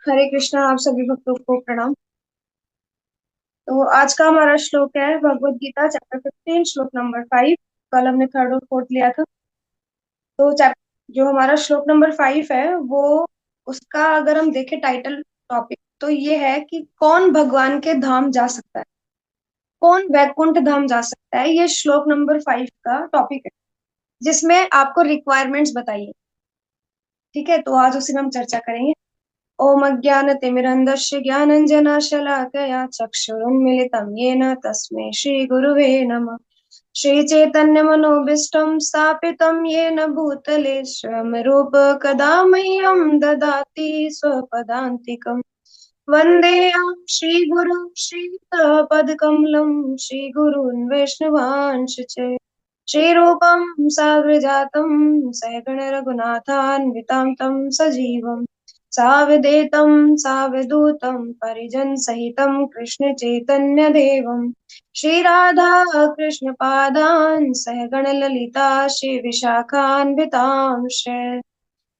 हरे कृष्णा। आप सभी भक्तों को प्रणाम। तो आज का हमारा श्लोक है भगवत गीता चैप्टर 15 श्लोक नंबर 5। कल हमने थर्ड और फोर्थ लिया था। तो चैप्टर जो हमारा श्लोक नंबर 5 है वो उसका अगर हम देखें टाइटल टॉपिक तो ये है कि कौन भगवान के धाम जा सकता है, कौन वैकुंठ धाम जा सकता है। ये श्लोक नंबर 5 का टॉपिक है जिसमें आपको रिक्वायरमेंट्स बताइए। ठीक है, तो आज उसी में हम चर्चा करेंगे। ओम अज्ञानतिमिरन्धस्य ज्ञानञ्जनशलाकया चक्षुरुन्मीलितं येन तस्मै श्रीगुरुवे नमः। श्रीचैतन्यमनोभीष्टं स्थापितं येन भूतले स्वयंरूपकदा मह्यं ददाति स्वपदान्तिकम्। वन्देऽहं श्रीगुरुं श्रीयुतपदकमलं श्रीगुरून् वैष्णवांश्च श्रीरूपं साग्रजातं सहगण रघुनाथान्वितां तं सजीवम् सावधेतं सावधूतं परिजन सहितं कृष्ण चैतन्य देवं श्रीराधा कृष्ण पादान् सहगण ललिता श्री विशाखान्वितांश्च।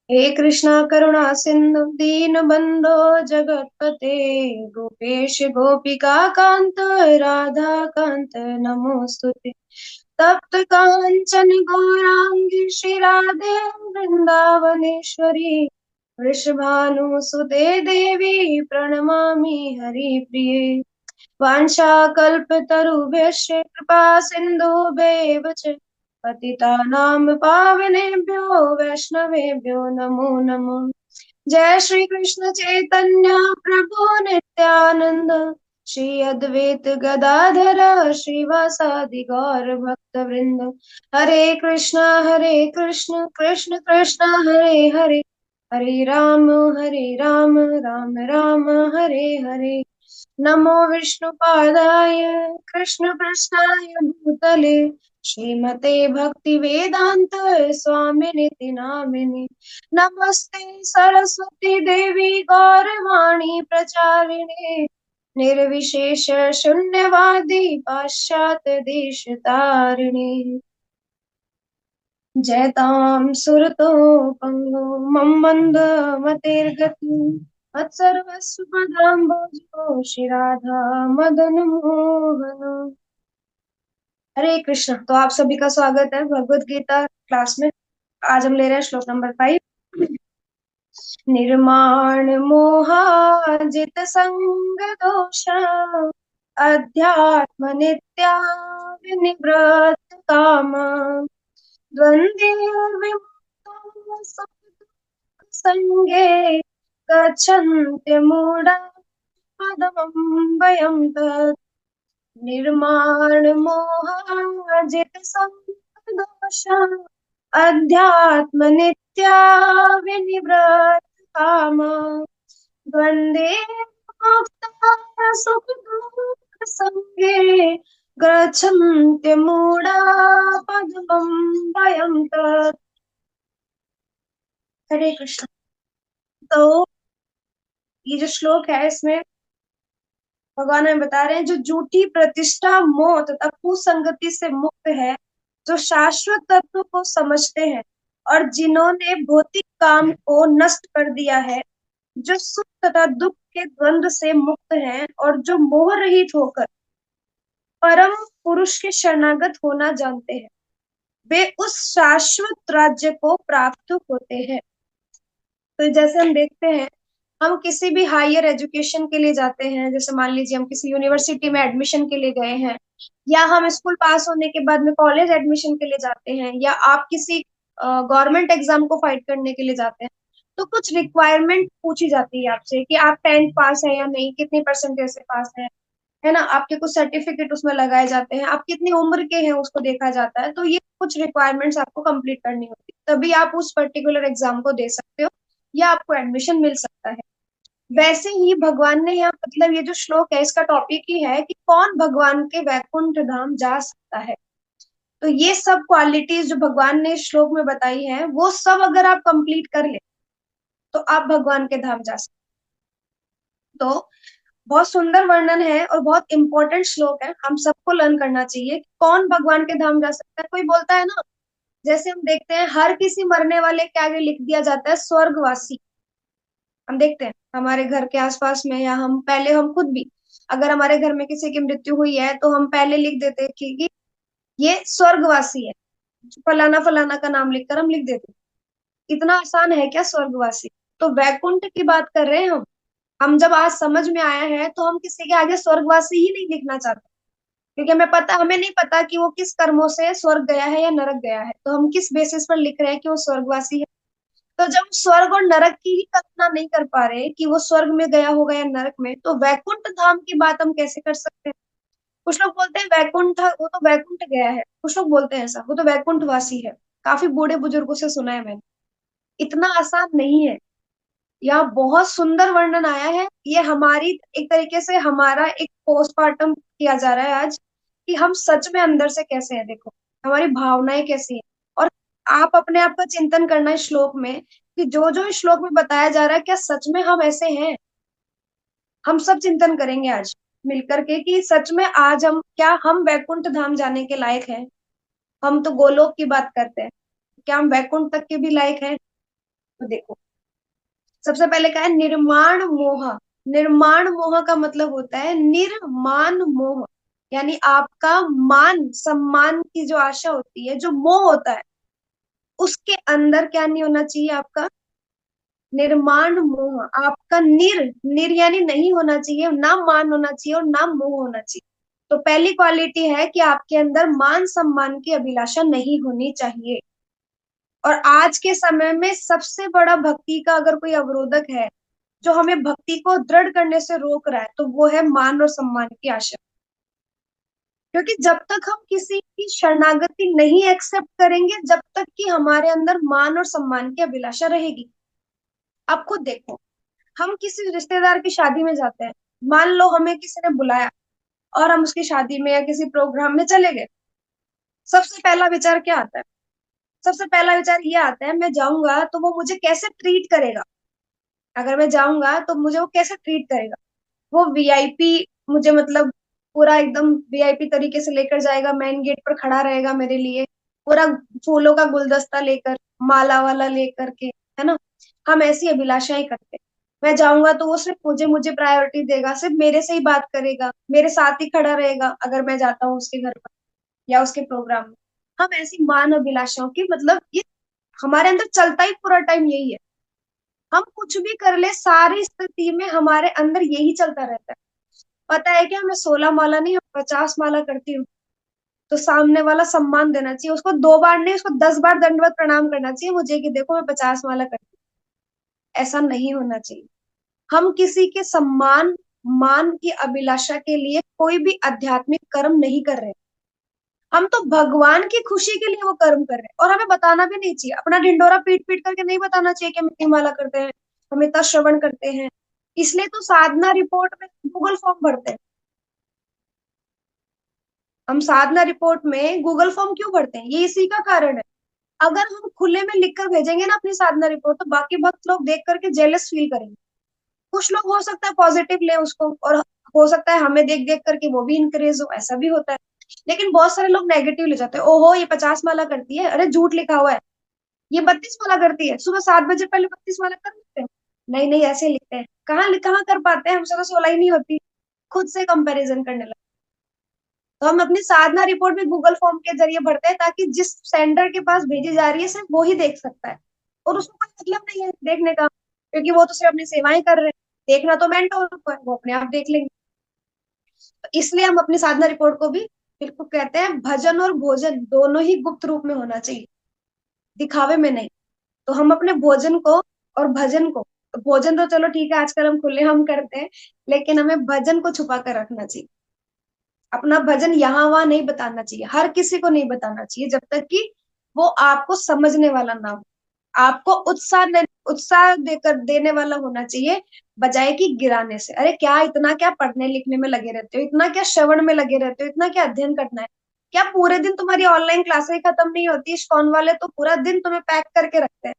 हे कृष्णा करुणा सिंधु दीन बंधो जगतपते गोपेश गोपिका कांत राधा कांत नमोस्तुते। तप्त कांचन गौरांगी श्री राधे वृंदावनेश्वरी वृषभानुसुते देवी प्रणमामि हरिप्रिये। वाञ्छाकल्पतरुभ्यश्च कृपा सिन्धुभ्येव च पतितानां पावनेभ्यो वैष्णवेभ्यो नमो नमः। जय श्री कृष्ण चैतन्य प्रभु नित्यानंद श्री अद्वैत गदाधर श्रीवासादि गौर भक्त वृंद। हरे कृष्ण कृष्ण कृष्ण हरे हरे, हरे राम राम राम हरे हरे। नमो विष्णुपादाय कृष्ण पृष्ठाय भूतले श्रीमते भक्ति वेदांत स्वामिनिति नामिने। नमस्ते सरस्वती देवी गौरवाणी प्रचारिणे निर्विशेष शून्यवादी पाश्चात्य देश तारिणे। जयतां सुरतो पंगो मम मंद मतेर्गति मत्सर्वस्वपदाम्बोजो श्री राधा मदन मोहन। हरे कृष्ण। तो आप सभी का स्वागत है भगवत गीता क्लास में। आज हम ले रहे हैं श्लोक नंबर 5। निर्माण मोहाजित संग दोष अध्यात्म नित्या विनिवृत्त काम द्वन्द्वैर्विमुक्तो संगे गच्छन्त्यमूढा पदमं तत्। निर्माण मोहाजित संदोष अध्यात्म नित्या विनिवृत्त काम द्वंद्वे मुक्ता सुख दुःख संगे गच्छन्त्य मूढ़ा पदमं तत्। हरे कृष्ण। तो ये जो श्लोक है इसमें भगवान हमें बता रहे हैं जो झूठी प्रतिष्ठा मोह तथा कुसंगति से मुक्त है, जो शाश्वत तत्व को समझते हैं और जिन्होंने भौतिक काम को नष्ट कर दिया है, जो सुख तथा दुख के द्वंद्व से मुक्त हैं और जो मोह रहित होकर परम पुरुष के शरणागत होना जानते हैं, वे उस शाश्वत राज्य को प्राप्त होते हैं। तो जैसे हम देखते हैं, हम किसी भी हायर एजुकेशन के लिए जाते हैं, जैसे मान लीजिए हम किसी यूनिवर्सिटी में एडमिशन के लिए गए हैं, या हम स्कूल पास होने के बाद में कॉलेज एडमिशन के लिए जाते हैं, या आप किसी गवर्नमेंट एग्जाम को फाइट करने के लिए जाते हैं, तो कुछ रिक्वायरमेंट पूछी जाती है आपसे कि आप 10th पास है या नहीं, कितनी परसेंटेज से पास है ना। आपके कुछ सर्टिफिकेट उसमें लगाए जाते हैं, आप कितनी उम्र के हैं उसको देखा जाता है। तो ये कुछ रिक्वायरमेंट्स आपको कंप्लीट करनी होती है, तभी आप उस पर्टिकुलर एग्जाम को दे सकते हो या आपको एडमिशन मिल सकता है। वैसे ही भगवान ने यहाँ, मतलब ये जो श्लोक है इसका टॉपिक ही है कि कौन भगवान के वैकुंठ धाम जा सकता है। तो ये सब क्वालिटीज जो भगवान ने इस श्लोक में बताई है वो सब अगर आप कंप्लीट कर ले तो आप भगवान के धाम जा सकते। तो बहुत सुंदर वर्णन है और बहुत इंपॉर्टेंट श्लोक है, हम सबको लर्न करना चाहिए कि कौन भगवान के धाम जा सकता है। कोई बोलता है ना, जैसे हम देखते हैं हर किसी मरने वाले के आगे लिख दिया जाता है स्वर्गवासी। हम देखते हैं हमारे घर के आसपास में, या हम पहले, हम खुद भी, अगर हमारे घर में किसी की मृत्यु हुई है तो हम पहले लिख देते हैं कि ये स्वर्गवासी है, फलाना फलाना का नाम लिखकर हम लिख देते हैं। इतना आसान है क्या स्वर्गवासी? तो वैकुंठ की बात कर रहे हैं हम जब आज समझ में आया है तो हम किसी के आगे स्वर्गवासी ही नहीं लिखना चाहते, क्योंकि हमें नहीं पता कि वो किस कर्मों से स्वर्ग गया है या नरक गया है, तो हम किस बेसिस पर लिख रहे हैं कि वो स्वर्गवासी है। तो जब हम स्वर्ग और नरक की ही कल्पना नहीं कर पा रहे कि वो स्वर्ग में गया होगा या नरक में, तो वैकुंठ धाम की बात हम कैसे कर सकते हैं? कुछ लोग बोलते हैं वैकुंठ, वो तो वैकुंठ गया है, कुछ लोग बोलते हैं ऐसा, वो तो वैकुंठ वासी है। काफी बूढ़े बुजुर्गों से सुना है मैंने। इतना आसान नहीं है। यहाँ बहुत सुंदर वर्णन आया है। ये हमारी, एक तरीके से हमारा एक पोस्टमार्टम किया जा रहा है आज, कि हम सच में अंदर से कैसे हैं, देखो हमारी भावनाएं कैसी हैं। और आप अपने आप का चिंतन करना इस श्लोक में, कि जो जो इस श्लोक में बताया जा रहा है, क्या सच में हम ऐसे हैं? हम सब चिंतन करेंगे आज मिलकर के, कि सच में आज हम, क्या हम वैकुंठ धाम जाने के लायक हैं? हम तो गोलोक की बात करते हैं, क्या हम वैकुंठ तक के भी लायक हैं? तो देखो, सबसे पहले क्या है, निर्माण मोह। निर्माण मोह का मतलब होता है निर्माण मोह, यानी आपका मान सम्मान की जो आशा होती है, जो मोह होता है, उसके अंदर क्या नहीं होना चाहिए आपका? निर्माण मोह। आपका निर यानी नहीं होना चाहिए, ना मान होना चाहिए और ना मोह होना चाहिए। तो पहली क्वालिटी है कि आपके अंदर मान सम्मान की अभिलाषा नहीं होनी चाहिए। और आज के समय में सबसे बड़ा भक्ति का अगर कोई अवरोधक है, जो हमें भक्ति को दृढ़ करने से रोक रहा है, तो वो है मान और सम्मान की आशा। क्योंकि जब तक हम किसी की शरणागति नहीं एक्सेप्ट करेंगे, जब तक कि हमारे अंदर मान और सम्मान की अभिलाषा रहेगी। आप खुद देखो, हम किसी रिश्तेदार की शादी में जाते हैं, मान लो हमें किसी ने बुलाया और हम उसकी शादी में या किसी प्रोग्राम में चले गए, सबसे पहला विचार क्या आता है? सबसे पहला विचार ये आता है, मैं जाऊंगा तो वो मुझे कैसे ट्रीट करेगा। अगर मैं जाऊंगा तो मुझे वो कैसे ट्रीट करेगा? वो वीआईपी, मुझे मतलब पूरा एकदम वीआईपी तरीके से लेकर जाएगा, मेन गेट पर खड़ा रहेगा मेरे लिए, पूरा फूलों का गुलदस्ता लेकर, माला वाला लेकर के, है ना? हम ऐसी अभिलाषाएं करते हैं। मैं जाऊंगा तो वो सिर्फ मुझे मुझे प्रायोरिटी देगा, सिर्फ मेरे से ही बात करेगा, मेरे साथ ही खड़ा रहेगा अगर मैं जाता हूँ उसके घर पर या उसके प्रोग्राम में। हम ऐसी मान अभिलाषाओं की, मतलब ये हमारे अंदर चलता ही पूरा टाइम यही है। हम कुछ भी कर ले, सारी स्थिति में हमारे अंदर यही चलता रहता है। पता है क्या, मैं 16 माला नहीं, 50 माला करती हूँ, तो सामने वाला सम्मान देना चाहिए, उसको 2 बार नहीं, उसको 10 बार दंडवत प्रणाम करना चाहिए मुझे, कि देखो मैं 50 माला करती हूँ। ऐसा नहीं होना चाहिए। हम किसी के सम्मान, मान की अभिलाषा के लिए कोई भी आध्यात्मिक कर्म नहीं कर रहे। हम तो भगवान की खुशी के लिए वो कर्म कर रहे हैं, और हमें बताना भी नहीं चाहिए, अपना ढिंडोरा पीट पीट करके नहीं बताना चाहिए कि हम इतनी माला करते हैं, हम इतना श्रवण करते हैं। इसलिए तो साधना रिपोर्ट में गूगल फॉर्म भरते हैं। हम साधना रिपोर्ट में गूगल फॉर्म क्यों भरते हैं? ये इसी का कारण है। अगर हम खुले में लिखकर भेजेंगे ना अपनी साधना रिपोर्ट, तो बाकी भक्त लोग देख करके जेलस फील करेंगे। कुछ लोग हो सकता है पॉजिटिव ले उसको, और हो सकता है हमें देख देख करके वो भी इंकरेज हो, ऐसा भी होता है। लेकिन बहुत सारे लोग नेगेटिव ले जाते हैं, ओहो ये 50 माला करती है, अरे झूठ लिखा हुआ है। ये 32 माला करती है, सुबह 7 बजे पहले 32 माला कर लेते हैं। नहीं नहीं, ऐसे लिखते हैं, कहाँ कहाँ कर पाते हैं, हमसे तो 16 ही नहीं होती। खुद से कंपैरिजन करने लगते। तो हम अपनी साधना रिपोर्ट भी गूगल फॉर्म के जरिए भरते हैं, ताकि जिस सेंडर के पास भेजी जा रही है सिर्फ वो ही देख सकता है, और उसको कोई मतलब नहीं है देखने का, क्योंकि वो तो सिर्फ अपनी सेवाएं कर रहे हैं। देखना तो मेंटोर को है, वो अपने आप देख लेंगे। तो इसलिए हम अपनी साधना रिपोर्ट को भी बिल्कुल कहते हैं, भजन और भोजन दोनों ही गुप्त रूप में होना चाहिए, दिखावे में नहीं। तो हम अपने भोजन को और भजन को, भोजन तो चलो ठीक है आजकल हम खुले हम करते हैं, लेकिन हमें भजन को छुपा कर रखना चाहिए। अपना भजन यहाँ वहां नहीं बताना चाहिए, हर किसी को नहीं बताना चाहिए, जब तक कि वो आपको समझने वाला ना हो। आपको उत्साह देकर देने वाला होना चाहिए, बजाय कि गिराने से। अरे क्या इतना क्या पढ़ने लिखने में लगे रहते हो, इतना क्या श्रवण में लगे रहते हो, इतना क्या अध्ययन करना है? क्या पूरे दिन तुम्हारी ऑनलाइन क्लासें खत्म नहीं होती? इस्कॉन वाले तो पूरा दिन तुम्हें पैक करके रखते हैं।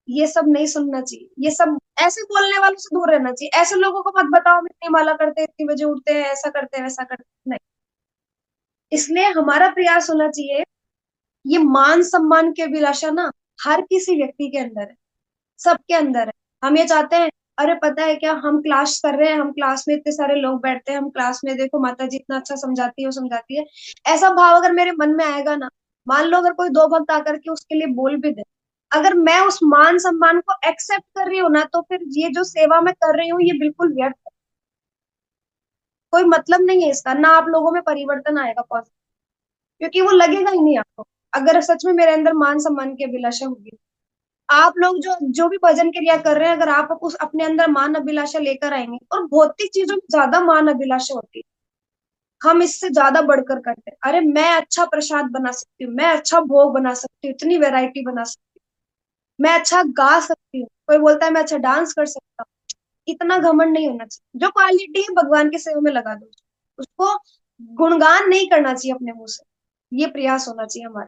ये सब नहीं सुनना चाहिए, ये सब ऐसे बोलने वालों से दूर रहना चाहिए। ऐसे लोगों को मत बताओ हम इतनी माला करते हैं, इतनी बजे उठते हैं, ऐसा करते हैं वैसा करते हैं, नहीं। इसलिए हमारा प्रयास होना चाहिए, ये मान सम्मान की अभिलाषा ना हर किसी व्यक्ति के अंदर है, सबके अंदर है। हम ये चाहते हैं अरे पता है क्या, हम क्लास कर रहे हैं, हम क्लास में इतने सारे लोग बैठते हैं, हम क्लास में देखो माता जी इतना अच्छा समझाती है, वो समझाती है, ऐसा भाव अगर मेरे मन में आएगा ना, मान लो अगर कोई दो भक्त आकर के उसके लिए बोल भी दे, अगर मैं उस मान सम्मान को एक्सेप्ट कर रही हूँ ना, तो फिर ये जो सेवा मैं कर रही हूँ ये बिल्कुल व्यर्थ है। कोई मतलब नहीं है इसका, ना आप लोगों में परिवर्तन आएगा पॉजिटिव, क्योंकि वो लगेगा ही नहीं आपको। अगर सच में मेरे अंदर मान सम्मान की अभिलाषा होगी, आप लोग जो जो भी भजन क्रिया कर रहे हैं, अगर आप उस अपने अंदर मान अभिलाषा लेकर आएंगे, और भौतिक चीजों में ज्यादा मान अभिलाषा होती है, हम इससे ज्यादा बढ़कर करते हैं, अरे मैं अच्छा प्रसाद बना सकती हूँ, मैं अच्छा भोग बना सकती हूँ, इतनी वैरायटी बना सकती हूँ, मैं अच्छा गा सकती हूँ, कोई बोलता है मैं अच्छा डांस कर सकता हूँ, इतना घमंड नहीं होना चाहिए। जो क्वालिटी है भगवान के सेवा में लगा दो, उसको गुणगान नहीं करना चाहिए अपने मुंह से, ये प्रयास होना चाहिए हमारा।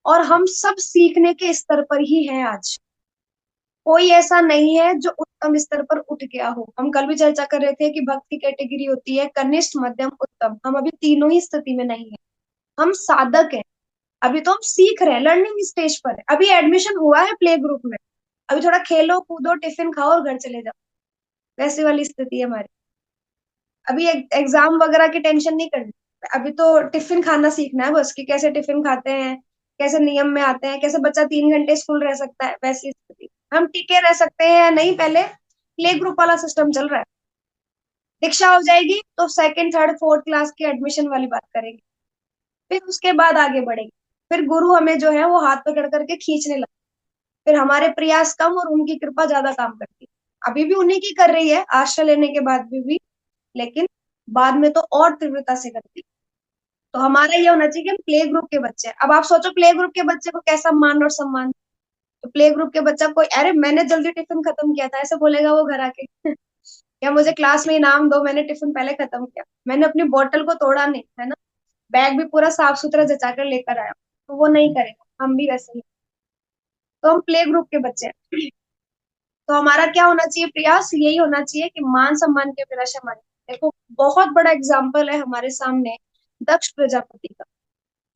और हम सब सीखने के स्तर पर ही हैं आज, कोई ऐसा नहीं है जो उत्तम स्तर पर उठ गया हो। हम कल भी चर्चा कर रहे थे कि भक्ति कैटेगरी होती है कनिष्ठ, मध्यम, उत्तम, हम अभी तीनों ही स्थिति में नहीं है, हम साधक हैं। अभी तो हम सीख रहे हैं, लर्निंग स्टेज पर है, अभी एडमिशन हुआ है प्ले ग्रुप में, अभी थोड़ा खेलो कूदो टिफिन खाओ और घर चले जाओ, वैसी वाली स्थिति है हमारी। अभी एग्जाम वगैरह की टेंशन नहीं करनी, अभी तो टिफिन खाना सीखना है बस, कि कैसे टिफिन खाते हैं, कैसे नियम में आते हैं, कैसे बच्चा 3 घंटे स्कूल रह सकता है, वैसी स्थिति। हम टिके रह सकते हैं या नहीं, पहले प्ले ग्रुप वाला सिस्टम चल रहा है, दीक्षा हो जाएगी तो सेकंड थर्ड फोर्थ क्लास की एडमिशन वाली बात करेंगे, फिर उसके बाद आगे बढ़ेंगे, फिर गुरु हमें जो है वो हाथ पकड़ करके खींचने लगते, फिर हमारे प्रयास कम और उनकी कृपा ज्यादा काम करती है। अभी भी उन्हीं की कर रही है आश्रय लेने के बाद भी, लेकिन बाद में तो और तीव्रता से करती। तो हमारा ये होना चाहिए कि हम प्ले ग्रुप के बच्चे हैं। अब आप सोचो प्ले ग्रुप के बच्चे को कैसा मान और सम्मान। तो प्ले ग्रुप के बच्चा कोई, अरे मैंने जल्दी टिफिन खत्म किया था, ऐसे बोलेगा वो घर आके या मुझे क्लास में इनाम दो, मैंने टिफिन पहले खत्म किया, मैंने अपनी बोतल को तोड़ा नहीं, है ना, बैग भी पूरा साफ सुथरा जचा कर लेकर आया, तो वो नहीं करेगा, हम भी वैसे ही। तो हम प्ले ग्रुप के बच्चे हैं। तो हमारा क्या होना चाहिए, प्रयास यही होना चाहिए कि मान सम्मान के अभिलाषा हमारी। देखो बहुत बड़ा एग्जाम्पल है हमारे सामने दक्ष प्रजापति का,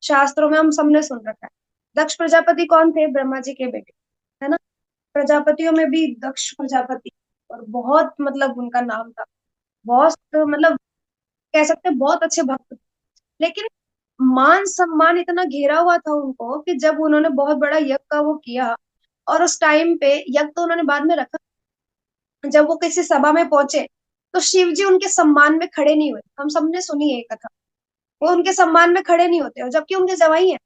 शास्त्रों में हम सबने सुन रखा है। दक्ष प्रजापति कौन थे, ब्रह्मा जी के बेटे, है ना। प्रजापतियों में भी दक्ष प्रजापति, और बहुत मतलब उनका नाम था, बहुत मतलब कह सकते हैं बहुत अच्छे भक्त थे। लेकिन मान सम्मान इतना घेरा हुआ था उनको कि जब उन्होंने बहुत बड़ा यज्ञ का वो किया, और उस टाइम पे यज्ञ तो उन्होंने बाद में रखा, जब वो किसी सभा में पहुंचे तो शिव जी उनके सम्मान में खड़े नहीं हुए, हम सबने सुनी है ये कथा। वो उनके सम्मान में खड़े नहीं होते, और जबकि उनके जवाई है,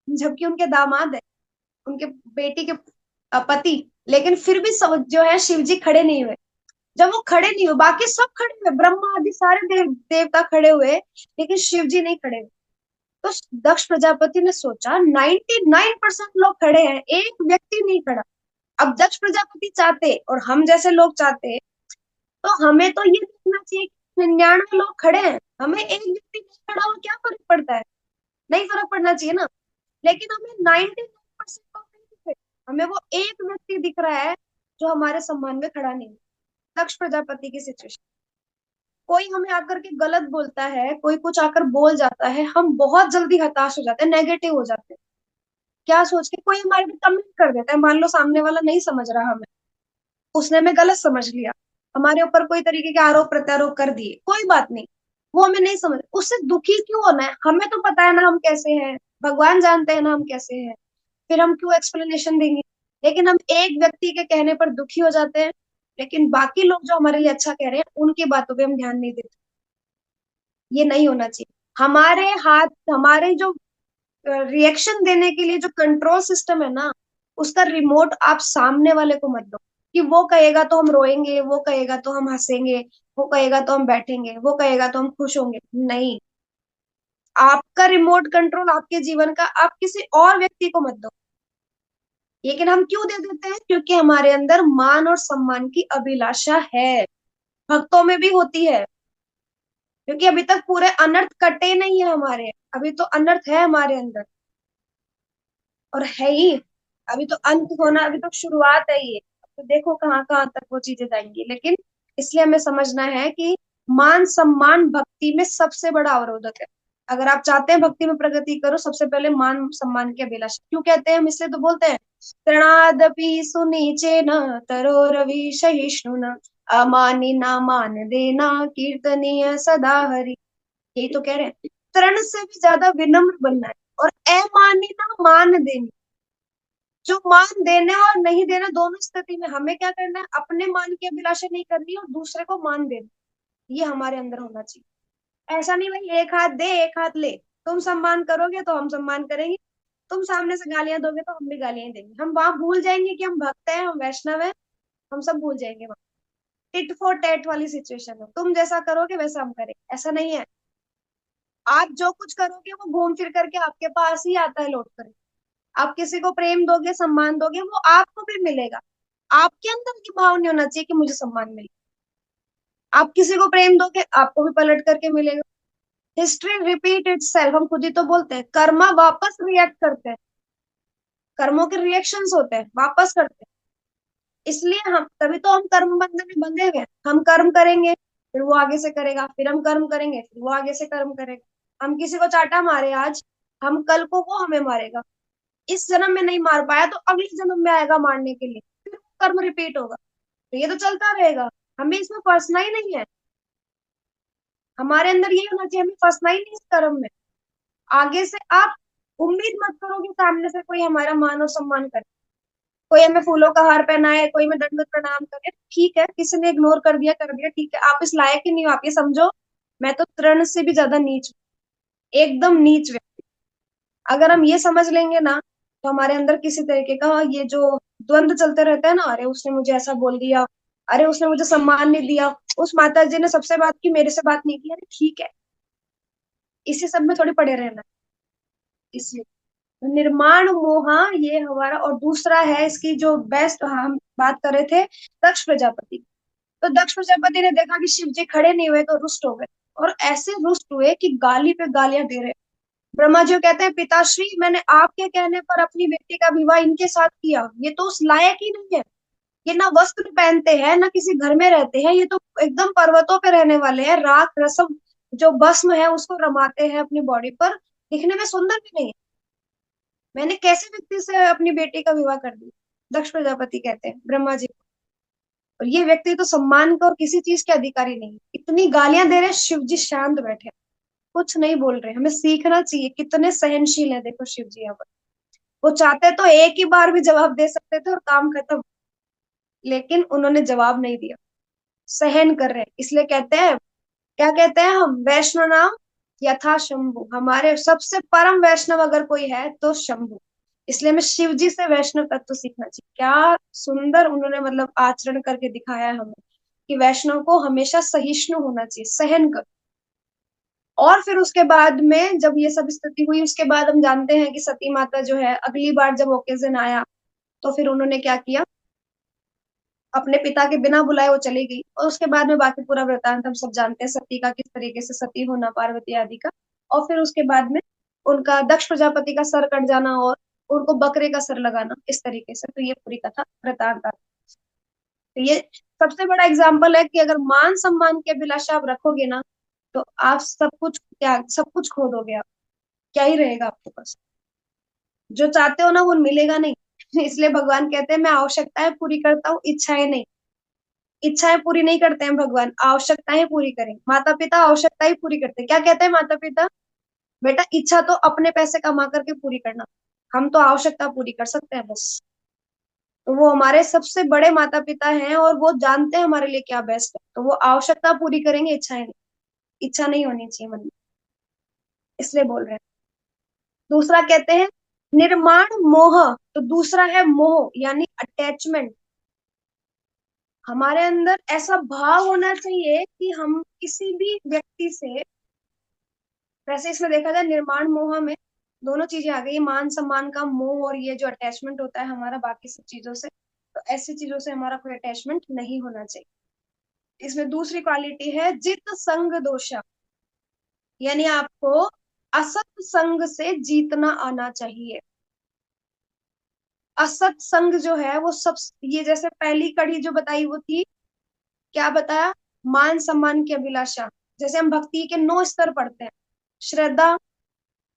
जबकि उनके दामाद है, उनके बेटी के पति, लेकिन फिर भी सब जो है शिव जी खड़े नहीं हुए। जब वो खड़े नहीं हुए, बाकी सब खड़े हुए, ब्रह्मा आदि सारे देवता खड़े हुए, लेकिन शिव जी नहीं खड़े हुए। तो दक्ष प्रजापति ने सोचा 99% लोग खड़े हैं, एक व्यक्ति नहीं खड़ा। अब दक्ष प्रजापति चाहते और हम जैसे लोग चाहते, तो हमें तो ये देखना चाहिए कि 99 लोग खड़े हैं, हमें एक व्यक्ति नहीं खड़ा हो क्या फर्क पड़ता है, नहीं फर्क पड़ना चाहिए ना। लेकिन हमें 99% लोग नहीं दिख रहे, हमें वो एक व्यक्ति दिख रहा है जो हमारे सम्मान में खड़ा नहीं है। दक्ष प्रजापति की सिचुएशन, कोई हमें आकर के गलत बोलता है, कोई कुछ आकर बोल जाता है, हम बहुत जल्दी हताश हो जाते हैं, नेगेटिव हो जाते हैं, क्या सोच के कोई हमारे पे कमेंट कर देता है, मान लो सामने वाला नहीं समझ रहा हमें, उसने हमें गलत समझ लिया, हमारे ऊपर कोई तरीके के आरोप प्रत्यारोप कर दिए, कोई बात नहीं, वो हमें नहीं समझ, उससे दुखी क्यों होना है, हमें तो पता है ना हम कैसे हैं, भगवान जानते हैं ना हम कैसे हैं, फिर हम क्यों एक्सप्लेनेशन देंगे। लेकिन हम एक व्यक्ति के कहने पर दुखी हो जाते हैं, लेकिन बाकी लोग जो हमारे लिए अच्छा कह रहे हैं उनकी बातों पे हम ध्यान नहीं देते। ये नहीं होना चाहिए। हमारे हाथ, हमारे जो रिएक्शन देने के लिए जो कंट्रोल सिस्टम है ना, उसका रिमोट आप सामने वाले को मत दो, कि वो कहेगा तो हम रोएंगे, वो कहेगा तो हम हंसेंगे, वो कहेगा तो हम बैठेंगे, वो कहेगा तो हम खुश होंगे, नहीं। आपका रिमोट कंट्रोल आपके जीवन का आप किसी और व्यक्ति को मत दो। लेकिन हम क्यों दे देते हैं, क्योंकि हमारे अंदर मान और सम्मान की अभिलाषा है, भक्तों में भी होती है, क्योंकि अभी तक पूरे अनर्थ कटे नहीं है हमारे, अभी तो अनर्थ है हमारे अंदर, और है ही। अभी तो अंत होना, अभी तो शुरुआत है ये, तो देखो कहाँ कहाँ तक वो चीजें जाएंगी। लेकिन इसलिए हमें समझना है कि मान सम्मान भक्ति में सबसे बड़ा अवरोधक है। अगर आप चाहते हैं भक्ति में प्रगति करो, सबसे पहले मान सम्मान की अभिलाषा, क्यों कहते हैं हम, इसलिए तो बोलते हैं तृणादपि सुनीचे न तरो रवि सहिष्णु न अमानी ना मान देना, कीर्तनीय सदा हरि। यही तो कह रहे हैं, तरण से भी ज्यादा विनम्र बनना है। और अमानी ना मान देनी, जो मान देने और नहीं देना दोनों स्थिति में हमें क्या करना है, अपने मान की अभिलाषा नहीं करनी और दूसरे को मान देना, ये हमारे अंदर होना चाहिए। ऐसा नहीं भाई एक हाथ दे एक हाथ ले, तुम सम्मान करोगे तो हम सम्मान करेंगे, तुम सामने से गालियां दोगे तो हम भी गालियां ही देंगे। हम वहां भूल जाएंगे कि हम भक्त हैं, हम वैष्णव हैं, हम सब भूल जाएंगे वहां। टिट फॉर टैट वाली सिचुएशन है, तुम जैसा करोगे वैसा हम करेंगे, ऐसा नहीं है। आप जो कुछ करोगे वो घूम फिर करके आपके पास ही आता है लौट कर। आप किसी को प्रेम दोगे सम्मान दोगे वो आपको भी मिलेगा। आपके अंदर की भाव नहीं होना चाहिए कि मुझे सम्मान मिले। आप किसी को प्रेम दोगे आपको भी पलट करके मिलेगा। हिस्ट्री रिपीट इटसेल्फ, हम खुद ही तो बोलते हैं, कर्मा वापस रिएक्ट करते हैं। कर्मों के रिएक्शंस होते हैं, वापस करते हैं। इसलिए हम तभी तो हम कर्म बंधन में बंधे हुए हैं। हम कर्म करेंगे फिर वो आगे से करेगा, फिर हम कर्म करेंगे फिर वो आगे से कर्म करेगा। हम किसी को चाटा मारे आज, हम कल को वो हमें मारेगा। इस जन्म में नहीं मार पाया तो अगले जन्म में आएगा मारने के लिए, फिर कर्म रिपीट होगा। तो ये तो चलता रहेगा, हमें इसमें फंसना ही नहीं है। हमारे अंदर ये होना चाहिए, हमें फंसना ही नहीं इस कर्म में। आगे से आप उम्मीद मत करो कि सामने से कोई हमारा मान और सम्मान करे, कोई हमें फूलों का हार पहनाए, कोई हमें दंडवत प्रणाम करे। ठीक है, किसी ने इग्नोर कर दिया, ठीक है, आप इस लायक ही नहीं हो, आप ये समझो मैं तो तृण से भी ज्यादा नीच हूँ, एकदम नीच व्यक्ति। अगर हम ये समझ लेंगे ना, तो हमारे अंदर किसी तरीके का ये जो द्वंद चलते रहता है ना, अरे उसने मुझे ऐसा बोल दिया, अरे उसने मुझे सम्मान नहीं दिया, उस माता जी ने सबसे बात की मेरे से बात नहीं की, अरे ठीक है, इसी सब में थोड़ी पड़े रहना। इसलिए निर्माण मोहा ये हमारा। और दूसरा है इसकी जो बेस्ट हम बात कर रहे थे, दक्ष प्रजापति। तो दक्ष प्रजापति ने देखा कि शिव जी खड़े नहीं हुए तो रुष्ट हो गए, और ऐसे रुष्ट हुए कि गाली पे गालियां दे रहे। ब्रह्मा जी कहते हैं, पिताश्री मैंने आपके कहने पर अपनी बेटी का विवाह इनके साथ किया, ये तो उस लायक ही नहीं है। ये ना वस्त्र पहनते हैं ना किसी घर में रहते हैं, ये तो एकदम पर्वतों पे रहने वाले हैं, राख रसम जो भस्म है उसको रमाते हैं अपनी बॉडी पर, दिखने में सुंदर भी नहीं है। मैंने कैसे व्यक्ति से अपनी बेटी का विवाह कर दिया। दक्ष प्रजापति कहते हैं ब्रह्मा जी को। और ये व्यक्ति तो सम्मान का और किसी चीज के अधिकारी नहीं है। इतनी गालियां दे रहे हैं, शिव जी शांत बैठे हैं, कुछ नहीं बोल रहे। हमें सीखना चाहिए, कितने सहनशील है देखो शिव जी यहाँ पर। वो चाहते तो एक ही बार भी जवाब दे सकते थे और काम खत्म, लेकिन उन्होंने जवाब नहीं दिया, सहन कर रहे हैं। इसलिए कहते हैं, क्या कहते हैं हम, वैष्णव नाम यथा शंभु, हमारे सबसे परम वैष्णव अगर कोई है तो शंभु। इसलिए हमें शिव जी से वैष्णव तत्व सीखना चाहिए। क्या सुंदर उन्होंने मतलब आचरण करके दिखाया है हमें, कि वैष्णव को हमेशा सहिष्णु होना चाहिए, सहन कर। और फिर उसके बाद में जब ये सब स्थिति हुई, उसके बाद हम जानते हैं कि सती माता जो है, अगली बार जब ओकेजन आया तो फिर उन्होंने क्या किया, अपने पिता के बिना बुलाए वो चली गई। और उसके बाद में बाकी पूरा वृतांत हम सब जानते हैं, सती का किस तरीके से सती होना, पार्वती आदि का। और फिर उसके बाद में उनका दक्ष प्रजापति का सर कट जाना और उनको बकरे का सर लगाना, इस तरीके से। तो ये पूरी कथा वृतांत आती है। तो ये सबसे बड़ा एग्जाम्पल है कि अगर मान सम्मान की अभिलाषा आप रखोगे ना, तो आप सब कुछ त्याग, सब कुछ खो दोगे आप। क्या ही रहेगा आपके पास, जो चाहते हो ना वो मिलेगा नहीं। इसलिए भगवान कहते हैं मैं आवश्यकताएं पूरी करता हूँ, इच्छाएं नहीं। इच्छाएं पूरी नहीं करते हैं भगवान, आवश्यकताएं पूरी करें। माता पिता आवश्यकताएं पूरी करते हैं। क्या कहते हैं माता पिता, बेटा इच्छा तो अपने पैसे कमा करके पूरी करना, हम तो आवश्यकता पूरी कर सकते हैं बस। तो वो हमारे सबसे बड़े माता पिता हैं और वो जानते हैं हमारे लिए क्या बेस्ट है, तो वो आवश्यकता पूरी करेंगे, इच्छाएं नहीं। इच्छा नहीं होनी चाहिए मन में, इसलिए बोल रहे हैं। दूसरा कहते हैं निर्माण मोह। तो दूसरा है मोह यानी अटैचमेंट। हमारे अंदर ऐसा भाव होना चाहिए कि हम किसी भी व्यक्ति से, वैसे इसमें देखा जाए निर्माण मोह में दोनों चीजें आ गई, मान सम्मान का मोह और ये जो अटैचमेंट होता है हमारा बाकी सब चीजों से, तो ऐसी चीजों से हमारा कोई अटैचमेंट नहीं होना चाहिए। इसमें दूसरी क्वालिटी है जित संग दोषा, यानी आपको असत संग से जीतना आना चाहिए। असत संग जो है वो सब, ये जैसे पहली कड़ी जो बताई वो थी, क्या बताया, मान सम्मान की अभिलाषा। जैसे हम भक्ति के 9 स्तर पढ़ते हैं, श्रद्धा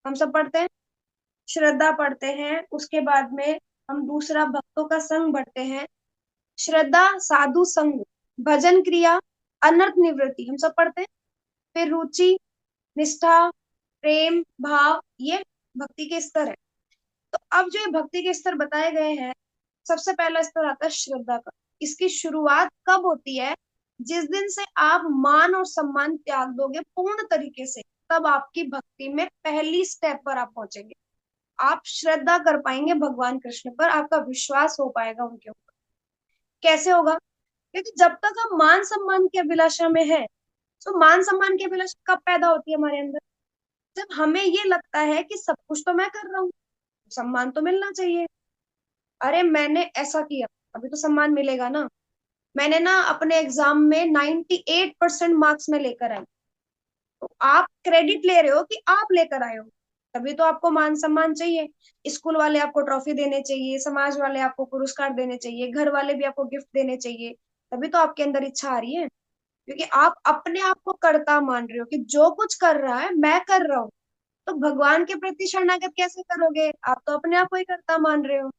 हम सब पढ़ते हैं, श्रद्धा पढ़ते हैं। उसके बाद में हम दूसरा भक्तों का संग बढ़ते हैं, श्रद्धा साधु संग, भजन क्रिया, अनर्थ निवृत्ति, हम सब पढ़ते हैं। फिर रुचि, निष्ठा, प्रेम भाव, ये भक्ति के स्तर है। तो अब जो ये भक्ति के स्तर बताए गए हैं, सबसे पहला स्तर आता है श्रद्धा का। इसकी शुरुआत कब होती है? जिस दिन से आप मान और सम्मान त्याग दोगे पूर्ण तरीके से, तब आपकी भक्ति में पहली स्टेप पर आप पहुंचेंगे। आप श्रद्धा कर पाएंगे भगवान कृष्ण पर, आपका विश्वास हो पाएगा उनके ऊपर। कैसे होगा? क्योंकि जब तक हम मान सम्मान की अभिलाषा में है, तो मान सम्मान की अभिलाषा कब पैदा होती है हमारे अंदर? जब हमें ये लगता है कि सब कुछ तो मैं कर रहा हूँ, सम्मान तो मिलना चाहिए। अरे मैंने ऐसा किया, अभी तो सम्मान मिलेगा ना। मैंने ना अपने एग्जाम में 98% मार्क्स में लेकर आई, तो आप क्रेडिट ले रहे हो कि आप लेकर आए हो, तभी तो आपको मान सम्मान चाहिए। स्कूल वाले आपको ट्रॉफी देने चाहिए, समाज वाले आपको पुरस्कार देने चाहिए, घर वाले भी आपको गिफ्ट देने चाहिए, तभी तो आपके अंदर इच्छा आ रही है। क्योंकि आप अपने आप को कर्ता मान रहे हो कि जो कुछ कर रहा है मैं कर रहा हूँ। तो भगवान के प्रति शरणागत कैसे करोगे? आप तो अपने आप को ही कर्ता मान रहे हो।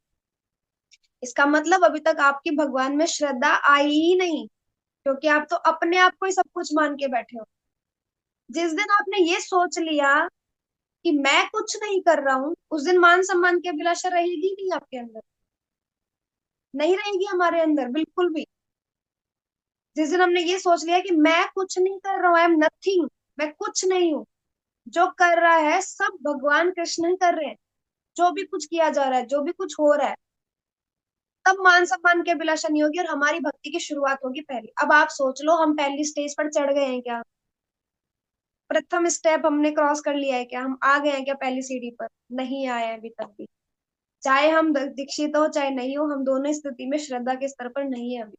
इसका मतलब अभी तक आपकी भगवान में श्रद्धा आई ही नहीं, क्योंकि आप तो अपने आप को ही सब कुछ मान के बैठे हो। जिस दिन आपने ये सोच लिया कि मैं कुछ नहीं कर रहा हूं, उस दिन मान सम्मान की अभिलाषा रहेगी नहीं आपके अंदर, नहीं रहेगी हमारे अंदर बिल्कुल भी। जिस दिन हमने ये सोच लिया कि मैं कुछ नहीं कर रहा हूं, आई एम नथिंग, मैं कुछ नहीं हूं, जो कर रहा है सब भगवान कृष्ण ही कर रहे हैं, जो भी कुछ किया जा रहा है, जो भी कुछ हो रहा है, तब मान सम्मान की अभिलाषा नहीं होगी और हमारी भक्ति की शुरुआत होगी पहली। अब आप सोच लो, हम पहली स्टेज पर चढ़ गए हैं क्या? प्रथम स्टेप हमने क्रॉस कर लिया है क्या? हम आ गए हैं क्या पहली सीढ़ी पर? नहीं आए हैं अभी तक भी। चाहे हम दीक्षित हो चाहे नहीं हो, हम दोनों स्थिति में श्रद्धा के स्तर पर नहीं है अभी।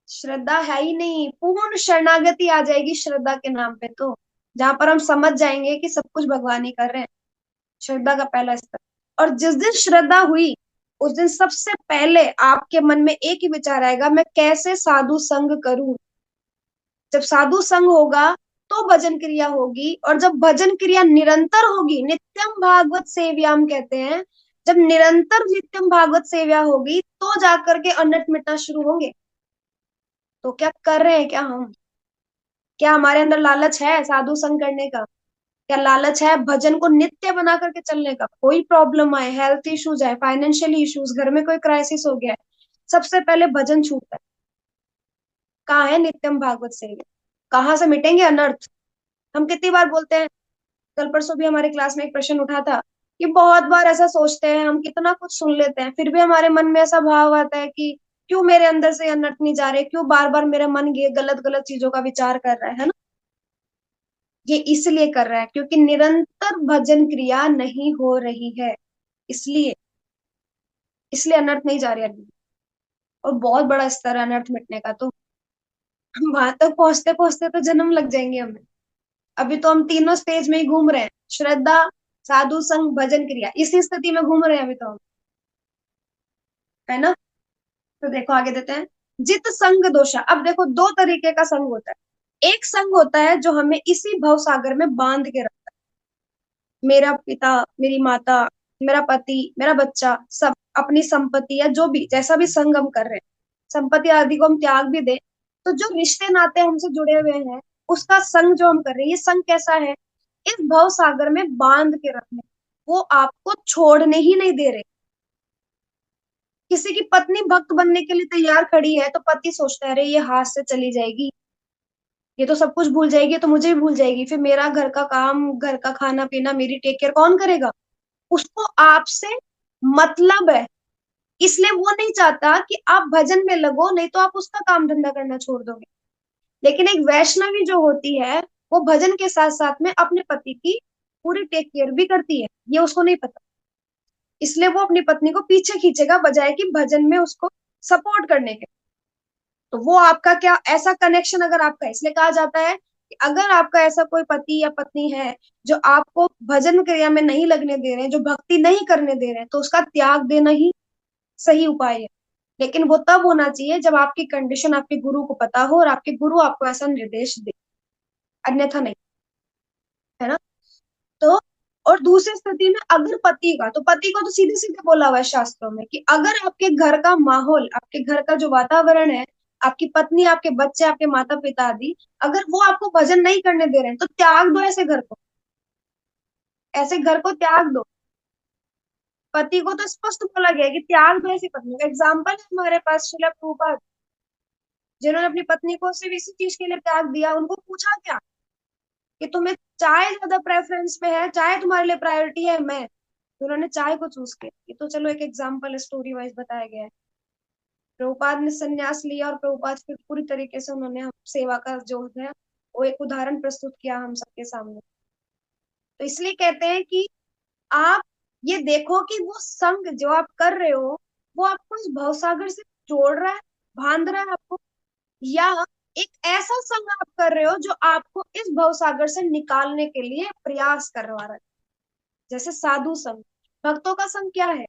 श्रद्धा है ही नहीं, पूर्ण शरणागति आ जाएगी श्रद्धा के नाम पे, तो जहां पर हम समझ जाएंगे कि सब कुछ भगवान ही कर रहे हैं। श्रद्धा का पहला स्तर। और जिस दिन श्रद्धा हुई, उस दिन सबसे पहले आपके मन में एक ही विचार आएगा, मैं कैसे साधु संग करूं। जब साधु संग होगा तो भजन क्रिया होगी, और जब भजन क्रिया निरंतर होगी, नित्यम भागवत सेव्याम कहते हैं, जब निरंतर नित्यम भागवत सेव्या होगी तो जाकर के अनट मिटना शुरू होंगे। तो क्या कर रहे हैं क्या हम? क्या हमारे अंदर लालच है साधु संग करने का? क्या लालच है भजन को नित्य बना करके चलने का? कोई प्रॉब्लम आए, हेल्थ इश्यूज है, फाइनेंशियल इश्यूज, घर में कोई क्राइसिस हो गया है, सबसे पहले भजन छूटता है। कहाँ है नित्यम भागवत सेव्या? कहाँ से मिटेंगे अनर्थ? हम कितनी बार बोलते हैं, कल परसों भी हमारे क्लास में एक प्रश्न उठा था कि बहुत बार ऐसा सोचते हैं, हम कितना कुछ सुन लेते हैं, फिर भी हमारे मन में ऐसा भाव आता है कि क्यों मेरे अंदर से अनर्थ नहीं जा रहे, क्यों बार बार मेरा मन ये गलत गलत चीजों का विचार कर रहा है ना? ये इसलिए कर रहा है क्योंकि निरंतर भजन क्रिया नहीं हो रही है, इसलिए इसलिए अनर्थ नहीं जा रहे अभी। और बहुत बड़ा स्तर है अनर्थ मिटने का, तो वहां तक पहुंचते पहुंचते तो जन्म लग जाएंगे हमें। अभी तो हम तीनों स्टेज में ही घूम रहे हैं, श्रद्धा, साधु संग, भजन क्रिया, इसी स्थिति में घूम रहे हैं अभी तो हम, है ना? तो देखो आगे देते हैं, जित संग दोषा। अब देखो दो तरीके का संग होता है। एक संग होता है जो हमें इसी भव सागर में बांध के रखता है। मेरा पिता, मेरी माता, मेरा पति, मेरा बच्चा, सब अपनी संपत्ति या जो भी जैसा भी संग हम कर रहे हैं, संपत्ति आदि को हम त्याग भी दे, तो जो रिश्ते नाते हमसे जुड़े हुए हैं, उसका संग जो हम कर रहे हैं, ये संग कैसा है? इस भव सागर में बांध के रखने, वो आपको छोड़ने ही नहीं दे रहे। किसी की पत्नी भक्त बनने के लिए तैयार खड़ी है, तो पति सोचता है अरे ये हाथ से चली जाएगी, ये तो सब कुछ भूल जाएगी, तो मुझे भी भूल जाएगी, फिर मेरा घर का काम, घर का खाना पीना, मेरी टेक केयर कौन करेगा? उसको आपसे मतलब है, इसलिए वो नहीं चाहता कि आप भजन में लगो, नहीं तो आप उसका काम धंधा करना छोड़ दोगे। लेकिन एक वैष्णवी जो होती है, वो भजन के साथ साथ में अपने पति की पूरी टेक केयर भी करती है, ये उसको नहीं पता। इसलिए वो अपनी पत्नी को पीछे खींचेगा बजाय कि भजन में उसको सपोर्ट करने के। तो वो आपका क्या ऐसा कनेक्शन अगर आपका, इसलिए कहा जाता है कि अगर आपका ऐसा कोई पति या पत्नी है जो आपको भजन क्रिया में नहीं लगने दे रहे हैं, जो भक्ति नहीं करने दे रहे हैं, तो उसका त्याग देना ही सही उपाय है। लेकिन वो तब होना चाहिए जब आपकी कंडीशन आपके गुरु को पता हो और आपके गुरु आपको ऐसा निर्देश दे, अन्यथा नहीं, है ना? तो और दूसरी स्थिति में अगर पति का, तो पति को तो सीधे सीधे बोला हुआ है शास्त्रों में कि अगर आपके घर का माहौल, आपके घर का जो वातावरण है, आपकी पत्नी, आपके बच्चे, आपके माता पिता आदि, अगर वो आपको भजन नहीं करने दे रहे हैं तो त्याग दो ऐसे घर को, ऐसे घर को त्याग दो। पति को तो स्पष्ट बोला गया है कि त्याग दो ऐसी पत्नी का। एग्जाम्पल है हमारे पास शिला प्रभुपाद, जिन्होंने अपनी पत्नी को सिर्फ इसी चीज के लिए त्याग दिया। उनको पूछा क्या कि तुम्हें चाय ज्यादा प्रेफरेंस पे है, चाय तुम्हारे लिए प्रायोरिटी है, मैं, तो उन्होंने चाय को चूज किया। ये तो चलो एक एग्जाम्पल स्टोरी वाइज बताया गया है। प्रभुपाद ने संन्यास लिया और प्रभुपाद फिर पूरी तरीके से उन्होंने हम सेवा का जो है वो एक उदाहरण प्रस्तुत किया हम सबके सामने। तो इसलिए कहते हैं कि आप ये देखो कि वो संग जो आप कर रहे हो वो आपको इस भवसागर से जोड़ रहा है, बांध रहा है आपको, या एक ऐसा संग आप कर रहे हो जो आपको इस भवसागर से निकालने के लिए प्रयास करवा रहा है। जैसे साधु संग, भक्तों का संग क्या है?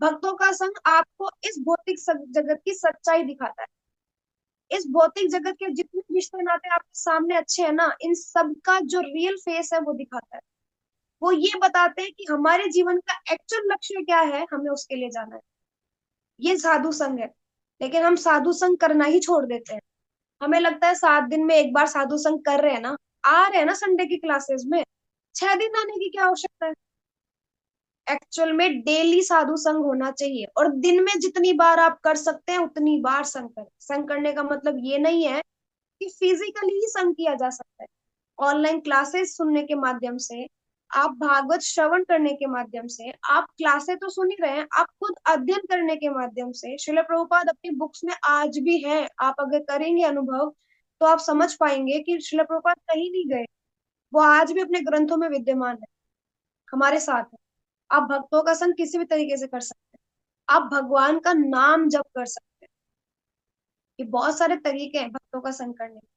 भक्तों का संग आपको इस भौतिक जगत की सच्चाई दिखाता है। इस भौतिक जगत के जितने रिश्ते नाते आपके सामने अच्छे हैं ना, इन सब का जो रियल फेस है वो दिखाता है। वो ये बताते हैं कि हमारे जीवन का एक्चुअल लक्ष्य क्या है, हमें उसके लिए जाना है। ये साधु संग है। लेकिन हम साधु संग करना ही छोड़ देते हैं। हमें लगता है 7 दिन में एक बार साधु संग कर रहे हैं ना, आ रहे हैं ना संडे की क्लासेस में, 6 दिन आने की क्या आवश्यकता है? एक्चुअल में डेली साधु संग होना चाहिए, और दिन में जितनी बार आप कर सकते हैं उतनी बार संग करें। संग करने का मतलब ये नहीं है कि फिजिकली ही संग किया जा सकता है। ऑनलाइन क्लासेस सुनने के माध्यम से, आप भागवत श्रवण करने के माध्यम से, आप क्लासे तो सुन ही रहे हैं, आप खुद अध्ययन करने के माध्यम से, श्रील प्रभुपाद अपनी बुक्स में आज भी हैं। आप अगर करेंगे अनुभव तो आप समझ पाएंगे कि श्रील प्रभुपाद कहीं नहीं गए, वो आज भी अपने ग्रंथों में विद्यमान है, हमारे साथ है। आप भक्तों का संग किसी भी तरीके से कर सकते हैं। आप भगवान का नाम जप कर सकते हैं। ये बहुत सारे तरीके हैं भक्तों का संग करने के।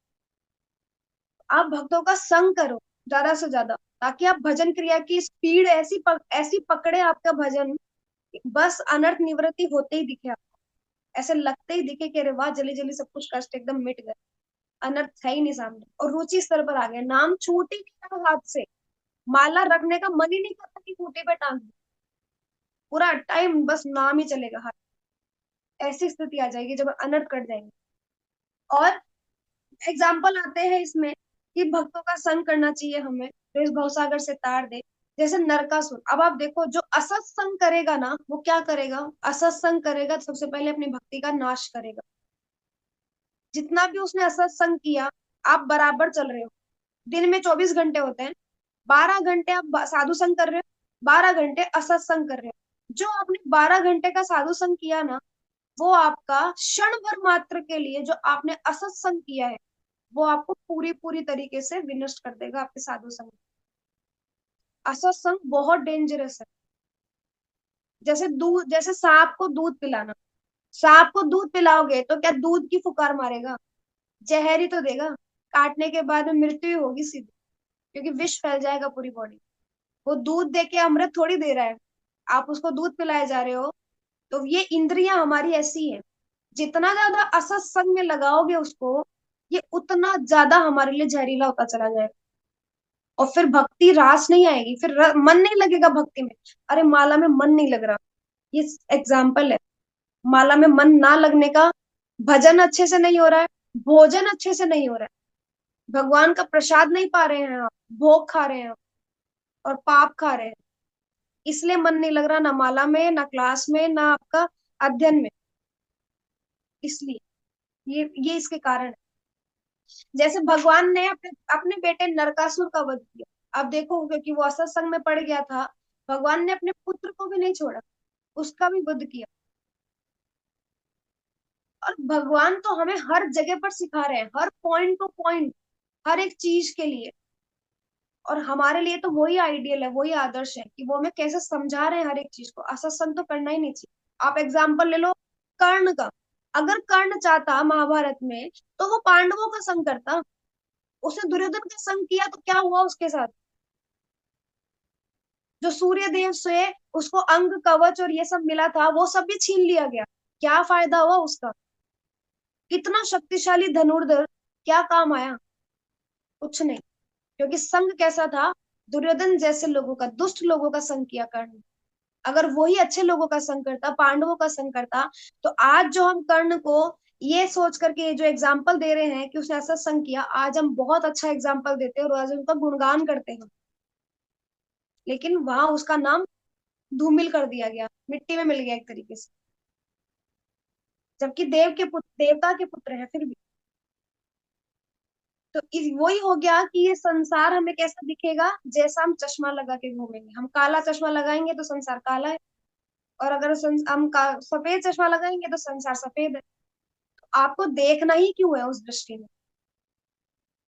आप भक्तों का संग करो ज्यादा से ज्यादा, ताकि आप भजन क्रिया की स्पीड ऐसी पकड़े आपका भजन, बस अनर्थ निवृत्ति होते ही दिखे आपको। ऐसे लगते ही दिखे कि अरे वाह, जल्दी जल्दी सब कुछ कष्ट एकदम मिट गए, अनर्थ है ही नहीं सामने, और रुचि स्तर पर आ गया, नाम छूट ही नहीं रहा हाथ से, माला रखने का मन ही नहीं करता कि खूंटे पे टांग दूं। पूरा टाइम बस नाम ही चलेगा हाथ। ऐसी स्थिति आ जाएगी जब अनर्थ कट जाएंगे। और एग्जाम्पल आते हैं इसमें कि भक्तों का संग करना चाहिए हमें जो इस भवसागर से तार दे। जैसे नरकासुर, अब आप देखो, जो असत्संग करेगा ना वो क्या करेगा? असत्संग करेगा तो सबसे पहले अपनी भक्ति का नाश करेगा। जितना भी उसने असत्संग किया, आप बराबर चल रहे हो, दिन में 24 घंटे होते हैं, 12 घंटे आप साधु संग कर रहे हो, 12 घंटे असत्संग कर रहे हो। जो आपने 12 घंटे का साधु संग किया ना, वो आपका क्षण भर मात्र के लिए जो आपने असत्संग किया है वो आपको पूरी पूरी तरीके से विनष्ट कर देगा आपके साधु संग। असत्संग बहुत डेंजरस है। जैसे दूध, जैसे सांप को दूध पिलाना, सांप को दूध पिलाओगे तो क्या दूध की फुकार मारेगा? जहर ही तो देगा। काटने के बाद में मृत्यु ही होगी सीधी, क्योंकि विष फैल जाएगा पूरी बॉडी। वो दूध दे के अमृत थोड़ी दे रहा है, आप उसको दूध पिलाए जा रहे हो। तो ये इंद्रियां हमारी ऐसी हैं, जितना ज्यादा असत्संग में लगाओगे उसको, ये उतना ज्यादा हमारे लिए जहरीला होता चला जाएगा। और फिर भक्ति रास नहीं आएगी, फिर मन नहीं लगेगा भक्ति में। अरे माला में मन नहीं लग रहा, ये एग्जाम्पल है। माला में मन ना लगने का, भजन अच्छे से नहीं हो रहा है, भोजन अच्छे से नहीं हो रहा है, भगवान का प्रसाद नहीं पा रहे हैं आप, भोग खा रहे हैं आप, और पाप खा रहे हैं, इसलिए मन नहीं लग रहा, ना माला में, ना क्लास में, ना आपका अध्ययन में। इसलिए ये इसके कारण है। जैसे भगवान ने अपने अपने बेटे नरकासुर का वध किया। आप देखो, क्योंकि वो असत्संग में पड़ गया था, भगवान ने अपने पुत्र को भी नहीं छोड़ा, उसका भी वध किया। और भगवान तो हमें हर जगह पर सिखा रहे हैं, हर पॉइंट टू पॉइंट, हर एक चीज के लिए। और हमारे लिए तो वही आइडियल है, वही आदर्श है कि वो हमें कैसे समझा रहे हैं हर एक चीज को। असत्संग तो करना ही नहीं चाहिए। आप एग्जाम्पल ले लो कर्ण का। अगर कर्ण चाहता महाभारत में तो वो पांडवों का संग करता, उसने दुर्योधन का संग किया तो क्या हुआ उसके साथ? जो सूर्य देव से उसको अंग कवच और ये सब मिला था वो सब भी छीन लिया गया। क्या फायदा हुआ उसका? इतना शक्तिशाली धनुर्धर, क्या काम आया? कुछ नहीं। क्योंकि संग कैसा था? दुर्योधन जैसे लोगों का, दुष्ट लोगों का संग किया कर्ण। अगर वही अच्छे लोगों का संग करता, पांडवों का संग करता, तो आज जो हम कर्ण को ये सोच करके जो एग्जाम्पल दे रहे हैं कि उसने ऐसा संग किया, आज हम बहुत अच्छा एग्जाम्पल देते हैं और आज उनका गुणगान करते हैं। लेकिन वहां उसका नाम धूमिल कर दिया गया, मिट्टी में मिल गया एक तरीके से। जबकि देव के पुत्र, देवता के पुत्र है फिर भी। तो वही हो गया कि ये संसार हमें कैसा दिखेगा, जैसा हम चश्मा लगा के घूमेंगे। हम काला चश्मा लगाएंगे तो संसार काला है, और अगर हम सफेद चश्मा लगाएंगे तो संसार सफेद है। तो आपको देखना ही क्यों है उस दृष्टि में?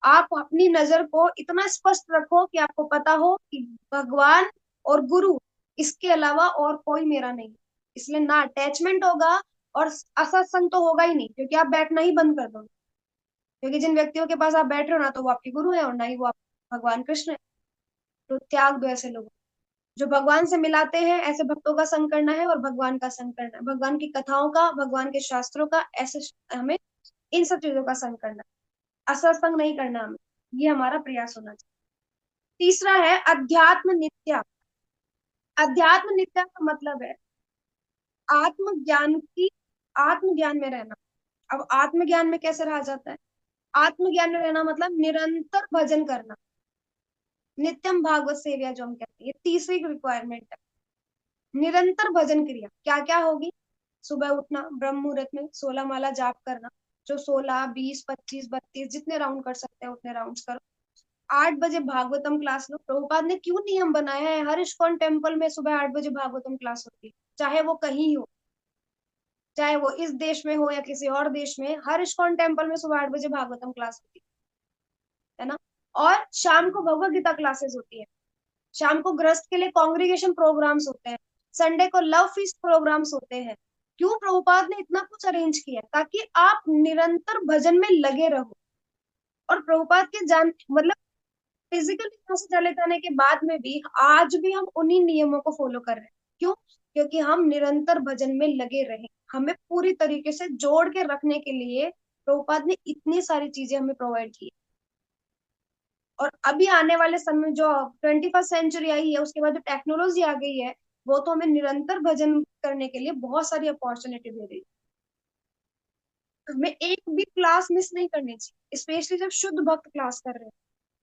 आप अपनी नजर को इतना स्पष्ट रखो कि आपको पता हो कि भगवान और गुरु, इसके अलावा और कोई मेरा नहीं। इसलिए ना अटैचमेंट होगा, और असत्संग तो होगा ही नहीं, क्योंकि आप बैठना ही बंद कर दो। क्योंकि जिन व्यक्तियों के पास आप बैठ रहे हो ना, तो वो आपके गुरु है और ना ही वो आप भगवान कृष्ण है। तो त्याग दो ऐसे लोगों। जो भगवान से मिलाते हैं ऐसे भक्तों का संग करना है, और भगवान का संग करना है, भगवान की कथाओं का, भगवान के शास्त्रों का, ऐसे हमें इन सब चीजों का संग करना है। असत्संग नहीं करना हमें। ये हमारा प्रयास होना चाहिए। तीसरा है अध्यात्म नित्या। अध्यात्म नित्या का मतलब है आत्मज्ञान की, आत्मज्ञान में रहना। अब आत्मज्ञान में कैसे रहा जाता है? आत्मज्ञान में रहना मतलब निरंतर भजन करना। नित्यम भागवत सेव्या जो हम कहते हैं, ये तीसरी रिक्वायरमेंट है। निरंतर भजन क्रिया क्या क्या होगी? सुबह उठना, ब्रह्म मुहूर्त में 16 माला जाप करना। जो 16, 20, 25, 32 जितने राउंड कर सकते हैं उतने राउंड्स करो। 8 बजे भागवतम क्लास लो। प्रभुपाद ने क्यों नियम बनाया है, हर इस्कॉन टेम्पल में सुबह 8 बजे भागवतम क्लास होती है। चाहे वो कहीं हो, चाहे वो इस देश में हो या किसी और देश में, हर इस्कॉन टेम्पल में सुबह 8 बजे भागवतम क्लास होती है ना। और शाम को भगवत गीता क्लासेस होती है। शाम को गृहस्थ के लिए कॉन्ग्रीगेशन प्रोग्राम्स होते हैं। संडे को लव फीस्ट प्रोग्राम्स होते हैं। क्यों प्रभुपाद ने इतना कुछ अरेंज किया? ताकि आप निरंतर भजन में लगे रहो। और प्रभुपाद के जान मतलब फिजिकली यहाँ से चले जाने के बाद में भी आज भी हम उन्हीं नियमों को फॉलो कर रहे हैं। क्यों? क्योंकि हम निरंतर भजन में लगे रहे। हमें पूरी तरीके से जोड़ के रखने के लिए प्रभुपाद ने इतनी सारी चीजें हमें प्रोवाइड की। और अभी आने वाले समय जो 21st सेंचुरी आई है, उसके बाद जो टेक्नोलॉजी आ गई है, वो तो हमें निरंतर भजन करने के लिए बहुत सारी अपॉर्चुनिटी दे रही है। हमें एक भी क्लास मिस नहीं करनी चाहिए, स्पेशली जब शुद्ध भक्त क्लास कर रहे हैं।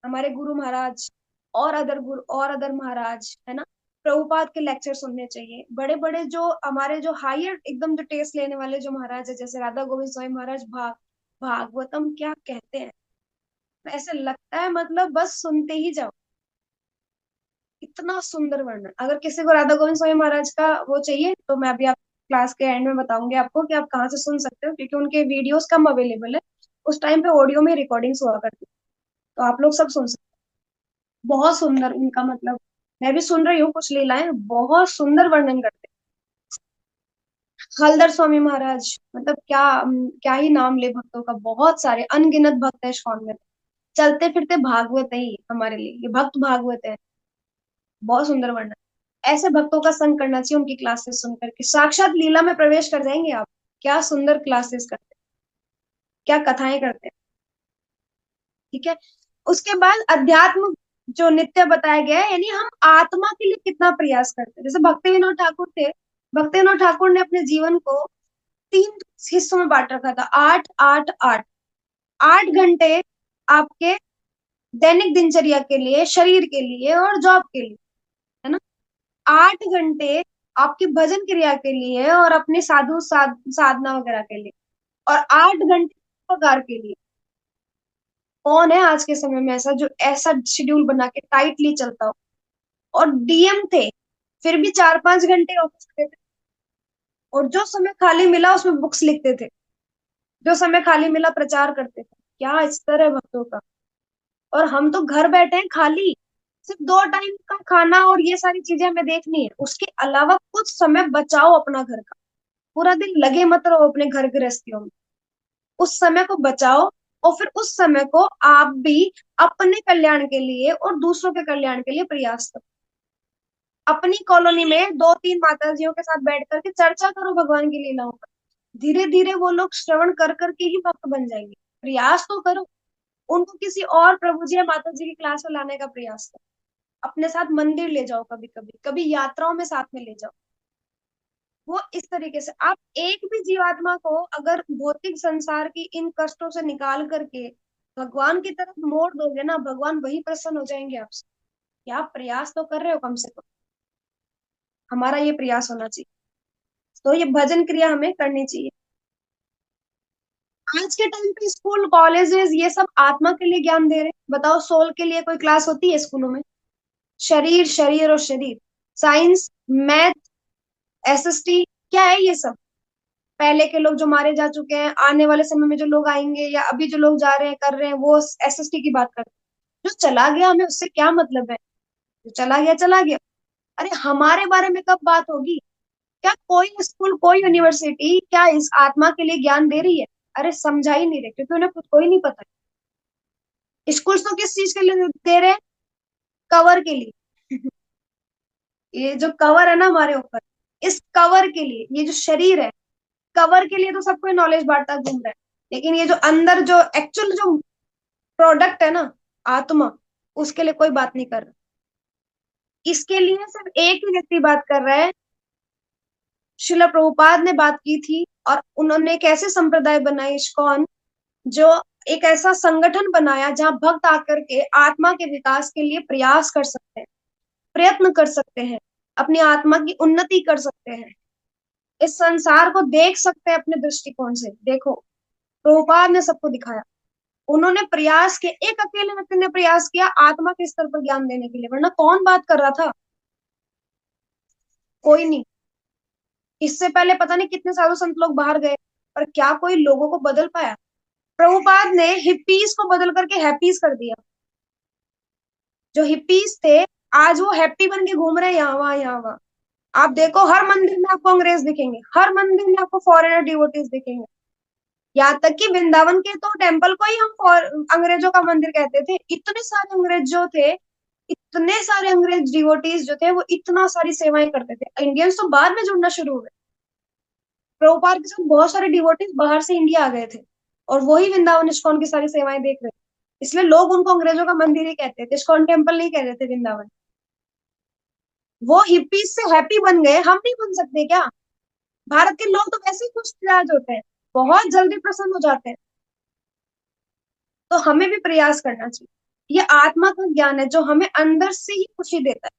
हमारे गुरु महाराज और अदर गुरु और अदर महाराज है ना, प्रभुपाद के लेक्चर सुनने चाहिए। बड़े बड़े जो हमारे जो हायर एकदम जो टेस्ट लेने वाले जो महाराज है, जैसे राधा गोविंद स्वामी महाराज, भागवतम क्या कहते हैं। ऐसे लगता है मतलब बस सुनते ही जाओ। इतना सुंदर वर्णन। अगर किसी को राधा गोविंद स्वामी महाराज का वो चाहिए, तो मैं अभी आप क्लास के एंड में बताऊंगी आपको कि आप कहाँ से सुन सकते हो, क्योंकि उनके वीडियोस कम अवेलेबल है। उस टाइम पे ऑडियो में रिकॉर्डिंग्स हुआ करती, तो आप लोग सब सुन सकते हो। बहुत सुंदर उनका मतलब, मैं भी सुन रही हूँ कुछ लीलाएं, बहुत सुंदर वर्णन करते हैं। हलदर स्वामी महाराज, मतलब क्या ही नाम ले भक्तों का, बहुत सारे अनगिनत भक्त है इस्कॉन में। चलते फिरते भागवत है ये हमारे लिए, ये भक्त भागवत है। बहुत सुंदर वर्णन। ऐसे भक्तों का संग करना चाहिए, उनकी क्लासेस सुन करके साक्षात लीला में प्रवेश कर जाएंगे आप। क्या सुंदर क्लासेस करते हैं, क्या कथाएं करते हैं। ठीक है। उसके बाद अध्यात्म जो नित्य बताया गया है, यानी हम आत्मा के लिए कितना प्रयास करते हैं। जैसे भक्ति विनोद ठाकुर थे, भक्ति विनोद ठाकुर ने अपने जीवन को 3 हिस्सों में बांट रखा था। 8 8 8। 8 घंटे आपके दैनिक दिनचर्या के लिए, शरीर के लिए और जॉब के लिए, है ना। 8 घंटे आपकी भजन क्रिया के लिए और अपने साधना वगैरह के लिए, और 8 घंटे पगार के लिए। कौन है आज के समय में ऐसा जो ऐसा शेड्यूल बना के टाइटली चलता हो? और डीएम थे, फिर भी 4 5 घंटे ऑफिस करते थे, और जो समय खाली मिला उसमें बुक्स लिखते थे, जो समय खाली मिला प्रचार करते थे। क्या स्तर है भक्तों का! और हम तो घर बैठे हैं खाली, सिर्फ 2 टाइम का खाना और ये सारी चीजें हमें देखनी है। उसके अलावा कुछ समय बचाओ अपना घर का। पूरा दिन लगे मत रहो अपने घर गृहस्थियों में। उस समय को बचाओ, और फिर उस समय को आप भी अपने कल्याण के लिए और दूसरों के कल्याण के लिए प्रयास करो। अपनी कॉलोनी में 2 3 माताजियों के साथ बैठ करके चर्चा करो भगवान की लीलाओं पर। धीरे धीरे वो लोग श्रवण कर करके ही भक्त बन जाएंगे। प्रयास तो करो, उनको किसी और प्रभु जी या माता जी की क्लास में लाने का प्रयास करो। अपने साथ मंदिर ले जाओ, कभी कभी कभी यात्राओं में साथ में ले जाओ। वो इस तरीके से आप एक भी जीवात्मा को अगर भौतिक संसार की इन कष्टों से निकाल करके भगवान की तरफ मोड़ दोगे ना, भगवान वही प्रसन्न हो जाएंगे आपसे। कि आप प्रयास तो कर रहे हो कम से कम। हमारा ये प्रयास होना चाहिए। तो ये भजन क्रिया हमें करनी चाहिए। आज के टाइम पे स्कूल कॉलेजेस ये सब आत्मा के लिए ज्ञान दे रहे हैं, बताओ सोल के लिए कोई क्लास होती है स्कूलों में? शरीर, शरीर और शरीर। साइंस, मैथ, एसएसटी, क्या है ये सब? पहले के लोग जो मारे जा चुके हैं, आने वाले समय में जो लोग आएंगे या अभी जो लोग जा रहे हैं कर रहे हैं, वो एसएसटी की बात करते हैं। जो चला गया हमें उससे क्या मतलब है? जो चला गया चला गया। अरे हमारे बारे में कब बात होगी? क्या कोई स्कूल, कोई यूनिवर्सिटी क्या इस आत्मा के लिए ज्ञान दे रही है? अरे समझा ही नहीं रहे, क्योंकि उन्हें खुद को ही नहीं पता। स्कूल तो किस चीज के लिए दे रहे हैं? कवर के लिए। ये जो कवर है ना हमारे ऊपर, इस कवर के लिए, ये जो शरीर है, कवर के लिए तो सबको नॉलेज बांटता घूम रहा है। लेकिन ये जो अंदर जो एक्चुअल जो प्रोडक्ट है ना, आत्मा, उसके लिए कोई बात नहीं कर रहा। इसके लिए सिर्फ एक ही व्यक्ति बात कर रहा है। शिला प्रभुपाद ने बात की थी, और उन्होंने एक ऐसे संप्रदाय बनाए, इस्कॉन, जो एक ऐसा संगठन बनाया जहां भक्त आकर के आत्मा के विकास के लिए प्रयास कर सकते हैं, प्रयत्न कर सकते हैं, अपनी आत्मा की उन्नति कर सकते हैं, इस संसार को देख सकते हैं अपने दृष्टिकोण से। देखो, प्रभुपाद ने सबको दिखाया। उन्होंने प्रयास किया, एक अकेले व्यक्ति ने प्रयास किया आत्मा के स्तर पर ज्ञान देने के लिए, वरना कौन बात कर रहा था? कोई नहीं। इससे पहले पता नहीं कितने सालों संत लोग बाहर गए, पर क्या कोई लोगों को बदल पाया? प्रभुपाद ने हिप्पीज को बदल करके हैप्पीज कर दिया। जो हिप्पीज थे, आज वो हैप्पी बन के घूम रहे हैं यहाँ वहां यहाँ वहां। आप देखो, हर मंदिर में आपको अंग्रेज दिखेंगे, हर मंदिर में आपको फॉरेनर डिवोटीज दिखेंगे। यहाँ तक कि वृंदावन के तो टेम्पल को ही हम अंग्रेजों का मंदिर कहते थे। इतने सारे अंग्रेज जो थे, इतने सारे अंग्रेज डिवोटीज जो थे, वो इतना सारी सेवाएं करते थे। इंडियंस तो बाद में जुड़ना शुरू हुए। प्रभुपाद के साथ बहुत सारे डिवोटीज बाहर से इंडिया आ गए थे, और वही वृंदावन इस्कॉन की सारी सेवाएं देख रहे थे। इसलिए लोग उनको अंग्रेजों का मंदिर ही कहते थे, इस्कॉन टेम्पल नहीं कहते थे वृंदावन। वो हिप्पीज से हैप्पी बन गए, हम नहीं बन सकते क्या? भारत के लोग तो वैसे ही खुश मिजाज होते हैं, बहुत जल्दी प्रसन्न हो जाते हैं। तो हमें भी प्रयास करना चाहिए। ये आत्मा का ज्ञान है जो हमें अंदर से ही खुशी देता है।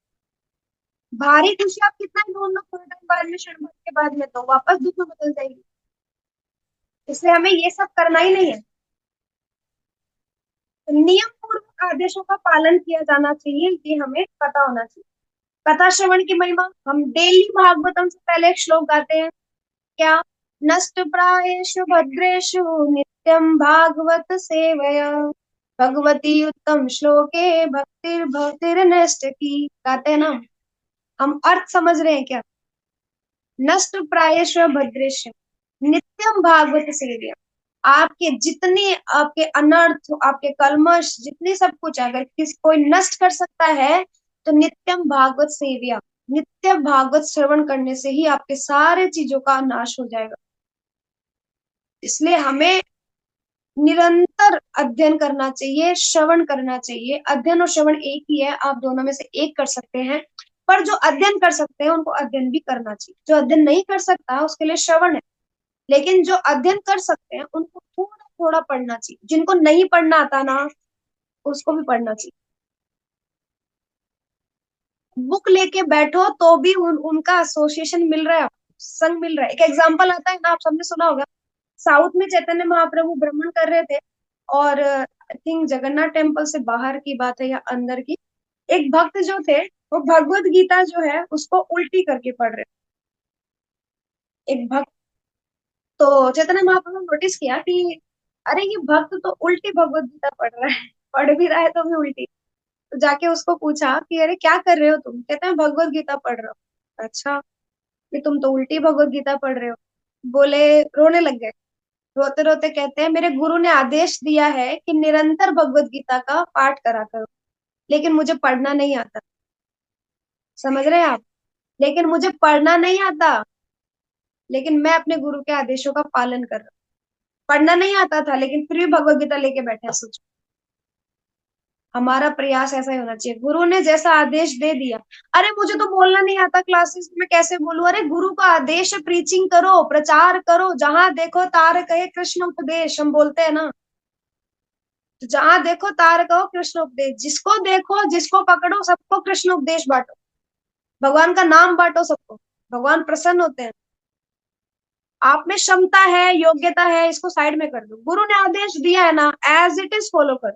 भारी खुशी आप कितना ही ढूंढ लो, थोड़े टाइम बाद में, क्षण भर के बाद में तो वापस दुख में बदल जाएगी। इसलिए हमें ये सब करना ही नहीं है। नियम पूर्वक आदेशों का पालन किया जाना चाहिए, ये हमें पता होना चाहिए। कथा श्रवण की महिमा, हम डेली भागवतम से पहले एक श्लोक गाते हैं। क्या? नष्ट प्रायेषु भद्रेषु नित्यं भागवत सेवया, भगवती उत्तम श्लोके भक्तिर नष्ट की। गाते हैं ना? हम अर्थ समझ रहे हैं क्या? नष्ट प्रायेषु भद्रेषु नित्यम भागवत सेवया। आपके जितने, आपके अनर्थ, आपके कलमश, जितने सब कुछ अगर किसी कोई नष्ट कर सकता है, तो नित्यम भागवत सेवया, नित्य भागवत श्रवण करने से ही आपके सारे चीजों का नाश हो जाएगा। इसलिए हमें निरंतर अध्ययन करना चाहिए, श्रवण करना चाहिए। अध्ययन और श्रवण एक ही है, आप दोनों में से एक कर सकते हैं। पर जो अध्ययन कर सकते हैं उनको अध्ययन भी करना चाहिए। जो अध्ययन नहीं कर सकता उसके लिए श्रवण है। लेकिन जो अध्ययन कर सकते हैं उनको थोड़ा थोड़ा पढ़ना चाहिए। जिनको नहीं पढ़ना आता ना, उसको भी पढ़ना चाहिए। बुक लेके बैठो तो भी उनका एसोसिएशन मिल रहा है आपको, संग मिल रहा है। एक एग्जाम्पल आता है ना, आप सबने सुना होगा। साउथ में चैतन्य महाप्रभु भ्रमण कर रहे थे, और आई थिंक जगन्नाथ टेम्पल से बाहर की बात है या अंदर की, एक भक्त जो थे, वो भगवत गीता जो है उसको उल्टी करके पढ़ रहे थे। एक भक्त, तो चैतन्य महाप्रभु ने नोटिस किया कि अरे ये भक्त तो उल्टी भगवत गीता पढ़ रहा है, पढ़ भी रहा है तो भी उल्टी। तो जाके उसको पूछा कि अरे क्या कर रहे हो तुम? कहते हैं भगवत गीता पढ़ रहे हो। अच्छा, कि तुम तो उल्टी भगवत गीता पढ़ रहे हो। बोले, रोने लग गए। रोते रोते कहते हैं मेरे गुरु ने आदेश दिया है कि निरंतर भगवत गीता का पाठ करा करो, लेकिन मुझे पढ़ना नहीं आता। समझ रहे हैं आप? लेकिन मुझे पढ़ना नहीं आता, लेकिन मैं अपने गुरु के आदेशों का पालन कर रहा हूँ। पढ़ना नहीं आता था लेकिन फिर भी भगवत गीता लेके बैठे हैं, सोचो। हमारा प्रयास ऐसा ही होना चाहिए। गुरु ने जैसा आदेश दे दिया, अरे मुझे तो बोलना नहीं आता क्लासेस में, कैसे बोलूं? अरे गुरु का आदेश है, प्रीचिंग करो, प्रचार करो, जहां देखो तार कहे कृष्ण उपदेश, हम बोलते हैं ना। तो जहां देखो तार कहो कृष्ण उपदेश, जिसको देखो जिसको पकड़ो सबको कृष्ण उपदेश बांटो, भगवान का नाम बांटो सबको, भगवान प्रसन्न होते हैं। आप में क्षमता है, योग्यता है, इसको साइड में कर दो। गुरु ने आदेश दिया है ना, एज इट इज फॉलो करो।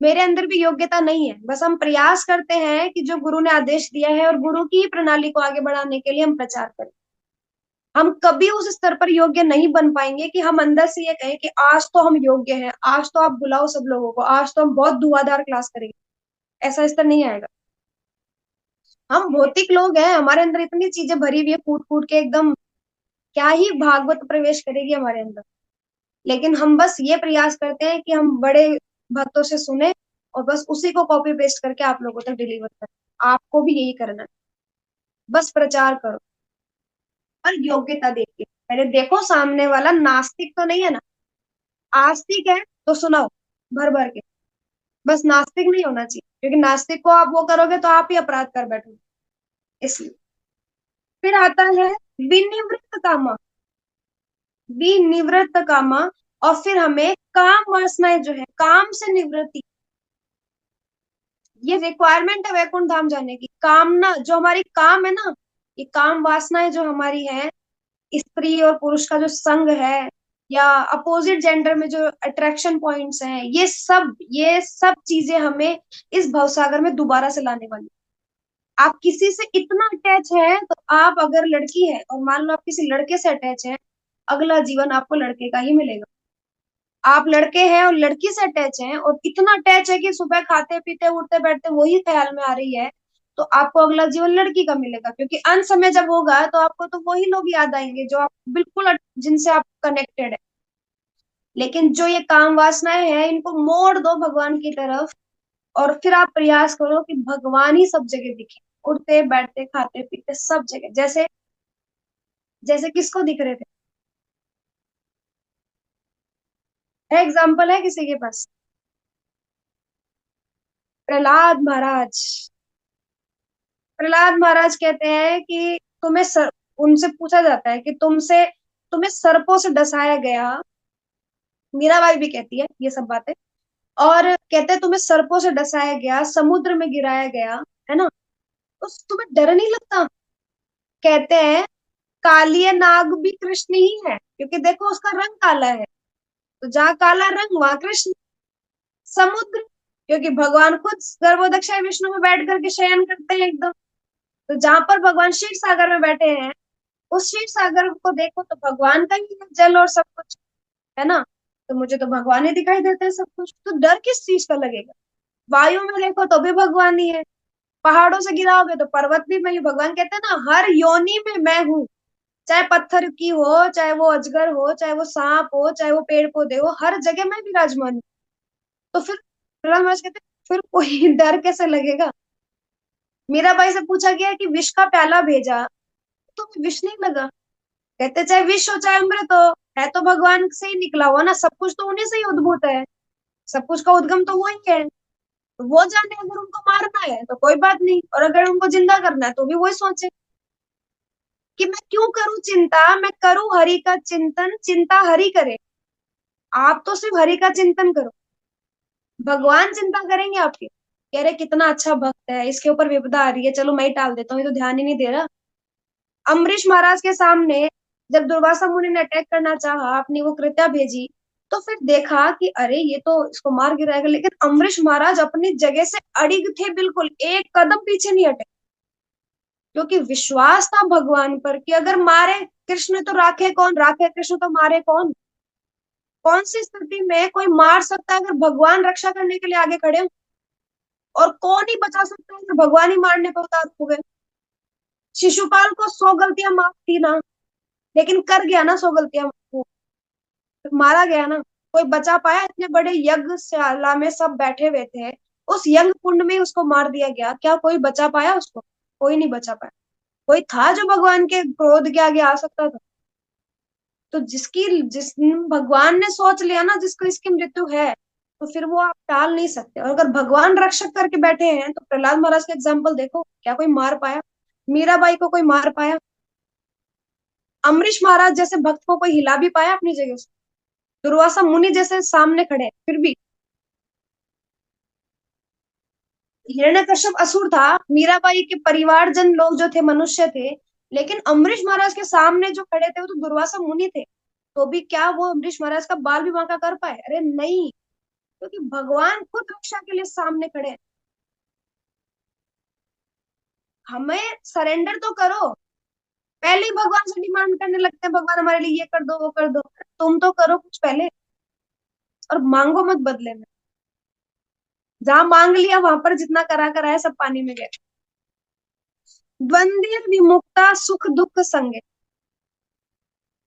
मेरे अंदर भी योग्यता नहीं है, बस हम प्रयास करते हैं कि जो गुरु ने आदेश दिया है और गुरु की प्रणाली को आगे बढ़ाने के लिए हम प्रचार करें। हम कभी उस स्तर पर योग्य नहीं बन पाएंगे कि हम अंदर से ये कहें कि आज तो हम योग्य हैं, आज तो आप बुलाओ सब लोगों को, आज तो हम बहुत धुआंधार क्लास करेंगे। ऐसा स्तर नहीं आएगा। हम भौतिक लोग हैं, हमारे अंदर इतनी चीजें भरी हुई है, कूट कूट के एकदम, क्या ही भागवत प्रवेश करेगी हमारे अंदर। लेकिन हम बस ये प्रयास करते हैं कि हम बड़े भक्तों से सुने और बस उसी को कॉपी पेस्ट करके आप लोगों तक डिलीवर करें। आपको भी यही करना है, बस प्रचार करो और योग्यता देखिए। पहले देखो सामने वाला नास्तिक तो नहीं है ना, आस्तिक है तो सुनाओ भर भर के। बस नास्तिक नहीं होना चाहिए, क्योंकि नास्तिक को आप वो करोगे तो आप ही अपराध कर बैठोगे, इसलिए। फिर आता है विनिवृत्त कामा, विनिवृत्त कामा। और फिर हमें काम वासनाएं जो है, काम से निवृत्ति, ये रिक्वायरमेंट है वैकुंठ धाम जाने की। कामना जो हमारी काम है ना, ये काम वासनाएं जो हमारी है, स्त्री और पुरुष का जो संग है, या अपोजिट जेंडर में जो अट्रैक्शन पॉइंट्स हैं, ये सब चीजें हमें इस भवसागर में दोबारा से लाने वाली। आप किसी से इतना अटैच है तो आप अगर लड़की है और मान लो आप किसी लड़के से अटैच है, अगला जीवन आपको लड़के का ही मिलेगा। आप लड़के हैं और लड़की से अटैच हैं और इतना अटैच है कि सुबह खाते पीते उठते बैठते वही ख्याल में आ रही है, तो आपको अगला जीवन लड़की का मिलेगा। क्योंकि अंत समय जब होगा तो आपको तो वही लोग याद आएंगे जो आप बिल्कुल जिनसे आप कनेक्टेड है। लेकिन जो ये काम वासनाएं हैं, इनको मोड़ दो भगवान की तरफ, और फिर आप प्रयास करो कि भगवान ही सब जगह दिखे, उठते बैठते खाते पीते सब जगह। जैसे जैसे किसको दिख रहे थे? एग्जाम्पल है किसी के पास? प्रहलाद महाराज। प्रहलाद महाराज कहते हैं कि उनसे पूछा जाता है कि तुम्हें सर्पों से डसाया गया। मीराबाई भी कहती है ये सब बातें। और कहते हैं तुम्हें सर्पों से डसाया गया, समुद्र में गिराया गया, है ना, तो तुम्हें डर नहीं लगता? कहते हैं कालिया नाग भी कृष्ण ही है, क्योंकि देखो उसका रंग काला है, तो जहाँ काला रंग वहां कृष्ण। समुद्र, क्योंकि भगवान खुद गर्भोदक्षाय विष्णु में बैठ करके शयन करते हैं एकदम, तो जहां पर भगवान क्षीर सागर में बैठे हैं, उस क्षीर सागर को देखो तो भगवान का ही है जल और सब कुछ, है ना। तो मुझे तो भगवान ही दिखाई देते हैं सब कुछ, तो डर किस चीज का लगेगा? वायु में देखो तो भी भगवान ही है, पहाड़ों से गिराओगे तो पर्वत भी मैं ही। भगवान कहते हैं ना, हर योनि में मैं हूँ, चाहे पत्थर की हो, चाहे वो अजगर हो, चाहे वो सांप हो, चाहे वो पेड़ पौधे हो, हर जगह मैं विराजमान हूँ। तो फिर प्रहलाद महाराज कहते हैं, फिर कोई डर कैसे लगेगा? मीराबाई से पूछा गया कि विष का प्याला भेजा तो विष नहीं लगा। कहते चाहे विष हो चाहे अमृत हो, है तो भगवान से ही निकला हुआ ना, सब कुछ तो उन्हीं से ही उद्भूत है, सब कुछ का उद्गम तो वही है। तो वो जाने, अगर उनको मारना है तो कोई बात नहीं, और अगर उनको जिंदा करना है तो भी वही सोचे कि मैं क्यों करूं चिंता, मैं करूं हरि का चिंतन, चिंता हरि करे। आप तो सिर्फ हरि का चिंतन करो, भगवान चिंता करेंगे आपकी। कह रहे कितना अच्छा भक्त है, इसके ऊपर विपदा आ रही है, चलो मैं ही टाल देता हूँ, ये तो ध्यान ही नहीं दे रहा। अम्बरीश महाराज के सामने जब दुर्वासा मुनि ने अटैक करना चाहा, अपनी वो कृत्या भेजी, तो फिर देखा कि अरे ये तो इसको मार गिराएगा, लेकिन अम्बरीश महाराज अपनी जगह से अडिग थे, बिल्कुल एक कदम पीछे नहीं हटे, क्योंकि विश्वास था भगवान पर कि अगर मारे कृष्ण तो राखे कौन, राखे कृष्ण तो मारे कौन। कौन सी स्थिति में कोई मार सकता है अगर भगवान रक्षा करने के लिए आगे खड़े हो, और कौन ही बचा सकता है अगर भगवान ही मारने पर उतार हो गए। शिशुपाल को 100 गलतियां माफ थी ना, लेकिन कर गया ना 100 गलतियां, तो मारा गया ना। कोई बचा पाया? इतने बड़े यज्ञशाला में सब बैठे हुए थे, उस यज्ञ कुंड में उसको मार दिया गया, क्या कोई बचा पाया उसको? कोई नहीं बचा पाया। कोई था जो भगवान के क्रोध के आगे आ सकता था? तो जिस भगवान ने सोच लिया ना जिसको इसकी मृत्यु है, तो फिर वो आप टाल नहीं सकते। और अगर भगवान रक्षक करके बैठे हैं तो प्रहलाद महाराज का एग्जाम्पल देखो, क्या कोई मार पाया? मीराबाई को कोई मार पाया? अमरीश महाराज जैसे भक्त को कोई हिला भी पाया अपनी जगह से? दुर्वासा मुनि जैसे सामने खड़े हैं, फिर भी। हिरण्यकश्यप असुर था, मीराबाई के परिवारजन लोग जो थे मनुष्य थे, लेकिन अमरीश महाराज के सामने जो खड़े थे वो तो दुर्वासा मुनि थे। तो भी क्या वो अमरीश महाराज का बाल भी बांका कर पाए? अरे नहीं, क्योंकि भगवान खुद रक्षा के लिए सामने खड़े हैं। हमें सरेंडर तो करो। पहले ही भगवान से डिमांड करने लगते हैं, भगवान हमारे लिए ये कर दो वो कर दो। तुम तो करो कुछ पहले, और मांगो मत बदले में। जहां मांग लिया वहां पर जितना करा कराया सब पानी में गया। द्वंद्व विमुक्ता सुख दुख संगे।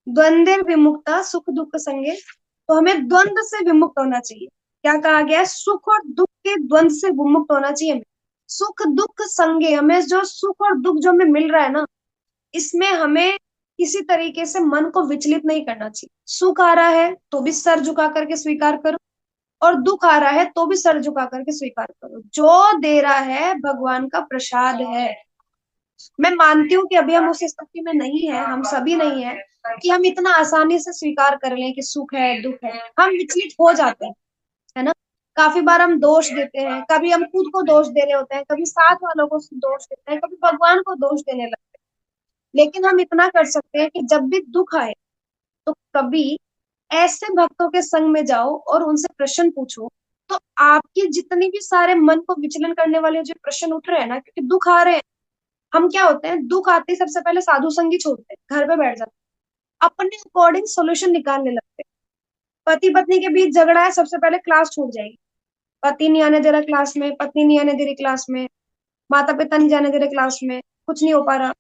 द्वंद्व विमुक्ता सुख दुख संगे, तो हमें द्वंद्व से विमुक्त होना चाहिए। क्या कहा गया है? सुख और दुख के द्वंद्व से विमुक्त होना चाहिए हमें। सुख दुख संगे, हमें जो सुख और दुख जो हमें मिल रहा है ना, इसमें हमें किसी तरीके से मन को विचलित नहीं करना चाहिए। सुख आ रहा है तो भी सर झुका करके स्वीकार करो, और दुख आ रहा है तो भी सर झुका करके स्वीकार करो। जो दे रहा है भगवान का प्रसाद है। मैं मानती हूँ कि अभी हम उस स्थिति में नहीं है, हम सभी नहीं है कि हम इतना आसानी से स्वीकार कर लें कि सुख है दुख है। हम विचलित हो जाते हैं, है ना। काफी बार हम दोष देते हैं, कभी हम खुद को दोष दे रहे होते हैं, कभी साथ वालों को दोष देते हैं, कभी भगवान को दोष देने लगते हैं। लेकिन हम इतना कर सकते हैं कि जब भी दुख आए तो कभी ऐसे भक्तों के संग में जाओ और उनसे प्रश्न पूछो। तो आपके जितनी भी सारे मन को विचलन करने वाले जो प्रश्न उठ रहे हैं ना, क्योंकि दुख आ रहे हैं, हम क्या होते हैं, दुख आते ही सबसे पहले साधु संगी छोड़ते हैं, घर पे बैठ जाते हैं, अपने अकॉर्डिंग सोल्यूशन निकालने लगते हैं। पति पत्नी के बीच झगड़ा है, सबसे पहले क्लास छूट जाएगी। पति नहीं आने दे रहा क्लास में, पत्नी नहीं आने दे रही क्लास में, माता पिता नहीं जाने दे रहे क्लास में, कुछ नहीं हो पा रहा।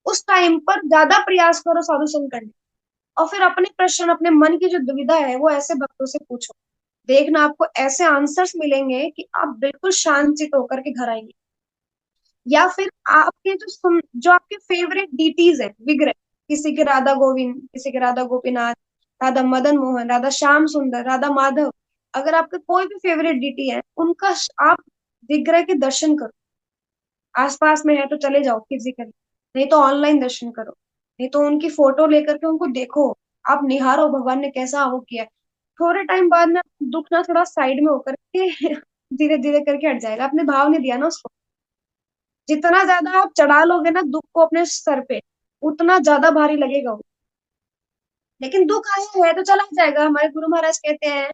उस टाइम पर ज्यादा प्रयास करो साधु संग करने, और फिर अपने प्रश्न, अपने मन की जो दुविधा है वो ऐसे भक्तों से पूछो। देखना आपको ऐसे आंसर्स मिलेंगे कि आप बिल्कुल शांत होकर के घर आएंगे। या फिर आपके जो आपके फेवरेट डीटीज है, विग्रह, किसी के राधा गोविंद, किसी के राधा गोपीनाथ, राधा मदन मोहन, राधा श्याम सुंदर, राधा माधव, अगर आपके कोई भी फेवरेट डीटी है, उनका आप विग्रह के दर्शन करो। आसपास में है तो चले जाओ फिजिकली, नहीं तो ऑनलाइन दर्शन करो, नहीं तो उनकी फोटो लेकर के उनको देखो। आप निहारो भगवान ने कैसा वो किया है। थोड़े टाइम बाद में दुख ना थोड़ा साइड में होकर के धीरे धीरे करके हट जाएगा। आपने भाव नहीं दिया ना उसको। जितना ज्यादा आप चढ़ा लोगे ना दुख को अपने सर पे, उतना ज्यादा भारी लगेगा वो। लेकिन दुख आया है तो चला जाएगा। हमारे गुरु महाराज कहते हैं,